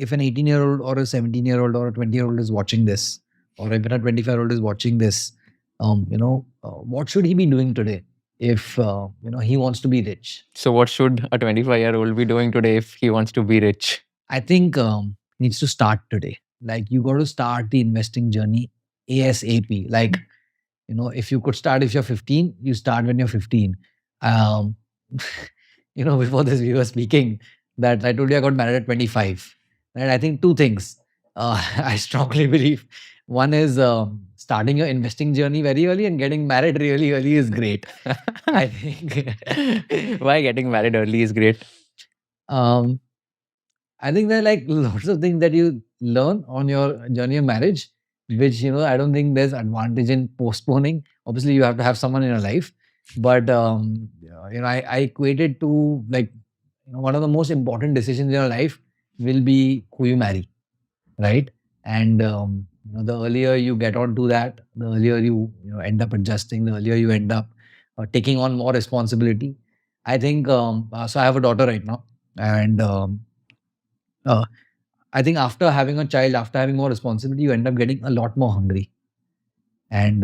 if an 18-year-old or a 17-year-old or a 20-year-old is watching this, or even a 25-year-old is watching this, what should he be doing today if he wants to be rich? So what should a 25-year-old be doing today if he wants to be rich? I think needs to start today. Like you got to start the investing journey ASAP. Like, if you could start if you're 15, you start when you're 15. Before this we were speaking that I told you I got married at 25. And I think two things I strongly believe. One is starting your investing journey very early, and getting married really early is great. I think. Why getting married early is great? I think there are like lots of things that you learn on your journey of marriage, which I don't think there's advantage in postponing. Obviously, you have to have someone in your life, but I equate it to like one of the most important decisions in your life will be who you marry, right? And the earlier you get onto that, the earlier you end up adjusting, the earlier you end up taking on more responsibility. I think so. I have a daughter right now, and I think after having a child, after having more responsibility, you end up getting a lot more hungry. And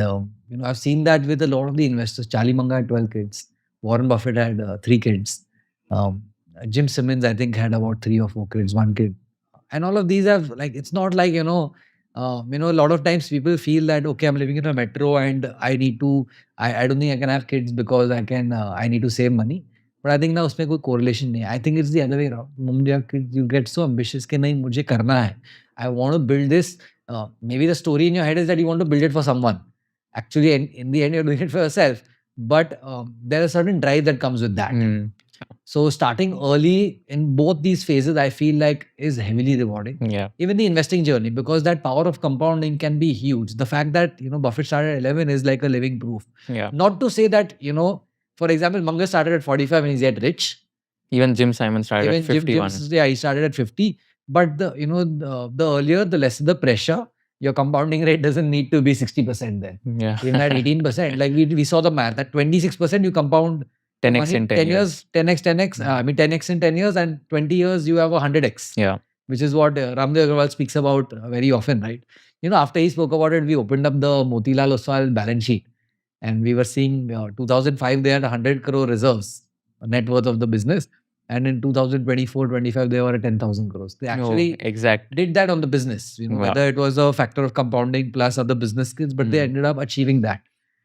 I've seen that with a lot of the investors. Charlie Munger had 12 kids. Warren Buffett had 3 kids. Jim Simmons, I think, had about 3 or 4 kids, 1 kid. And all of these have like, it's not like, a lot of times people feel that, okay, I'm living in a metro and I need to, I don't think I can have kids because I need to save money. But I think now उसमें कोई correlation नहीं है. I think it's the other way around. When you have kids, you get so ambitious कि नहीं मुझे करना है. I want to build this. Maybe the story in your head is that you want to build it for someone. Actually, in the end, you're doing it for yourself. But there's a certain drive that comes with that. So starting early in both these phases, I feel like is heavily rewarding. Yeah. Even the investing journey, because that power of compounding can be huge. The fact that Buffett started at 11 is like a living proof. Yeah. Not to say that for example, Munger started at 45 and he's yet rich. Even Jim Simon started Even at 51. he started at 50. But the earlier, the less the pressure. Your compounding rate doesn't need to be 60% then. Yeah. Even at 18%, like we saw the math, at 26% you compound 10x in 10 years. 10x. I mean 10x in 10 years, and 20 years you have a 100x. Yeah. Which is what Ramdev Agarwal speaks about very often, right? After he spoke about it, we opened up the Motilal Oswal balance sheet, and we were seeing 2005 they had 100 crore reserves, net worth of the business, and in 2024-25 they were at 10,000 crores. They actually did that on the business, whether it was a factor of compounding plus other business skills, but they ended up achieving that.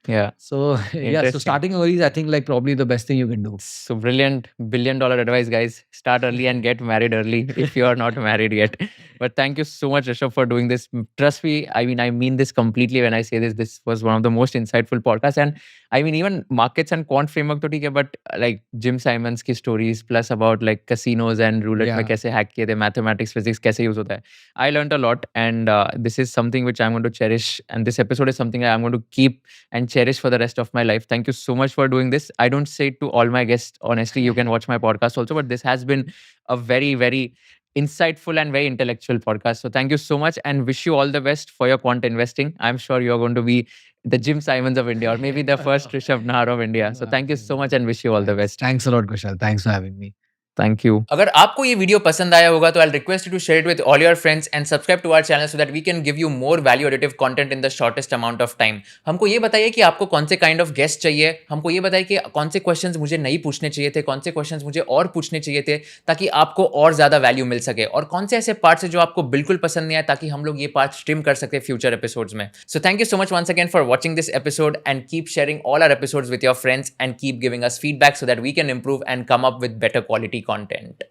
Yeah. So so starting early is, I think, like probably the best thing you can do. So brilliant, $1 billion advice, guys. Start early and get married early if you are not married yet. But thank you so much, Rishabh, for doing this. Trust me, I mean this completely when I say this. This was one of the most insightful podcasts. And I mean, even markets and quant framework to theek hai, but like Jim Simons ki stories plus about like casinos and roulette mein kaise hack kiye the, mathematics, physics kaise use hota hai. I learned a lot, and this is something which I'm going to cherish. And this episode is something I'm going to keep and cherish for the rest of my life. Thank you so much for doing this. I don't say it to all my guests, honestly. You can watch my podcast also, but this has been a very, very insightful and very intellectual podcast. So thank you so much, and wish you all the best for your quant investing. I'm sure you're going to be the Jim Simons of India, or maybe the first Rishabh Nahar of India. So thank you so much and wish you all the best. Thanks a lot, Kushal. Thanks for having me. Thank you. अगर आपको ये video पसंद आया होगा तो I request you to share it with all your friends and subscribe to our channel so that we can give you more value additive content in the shortest amount of time. हमको ये बताइए कि आपको कौन से kind of guest चाहिए. हमको ये बताइए कि कौन से क्वेश्चंस मुझे नहीं पूछने चाहिए थे, कौन से क्वेश्चंस मुझे और पूछने चाहिए थे ताकि आपको और ज्यादा वैल्यू मिल सके, और कौन से ऐसे पार्ट्स है जो आपको बिल्कुल पसंद नहीं आए ताकि हम लोग ये पार्ट स्ट्रीम कर सके फ्यूचर एपिसोड्स में. So thank you so much once again for watching this episode and keep sharing all our episodes with your friends and keep giving us feedback so that we can improve and come up with better quality content.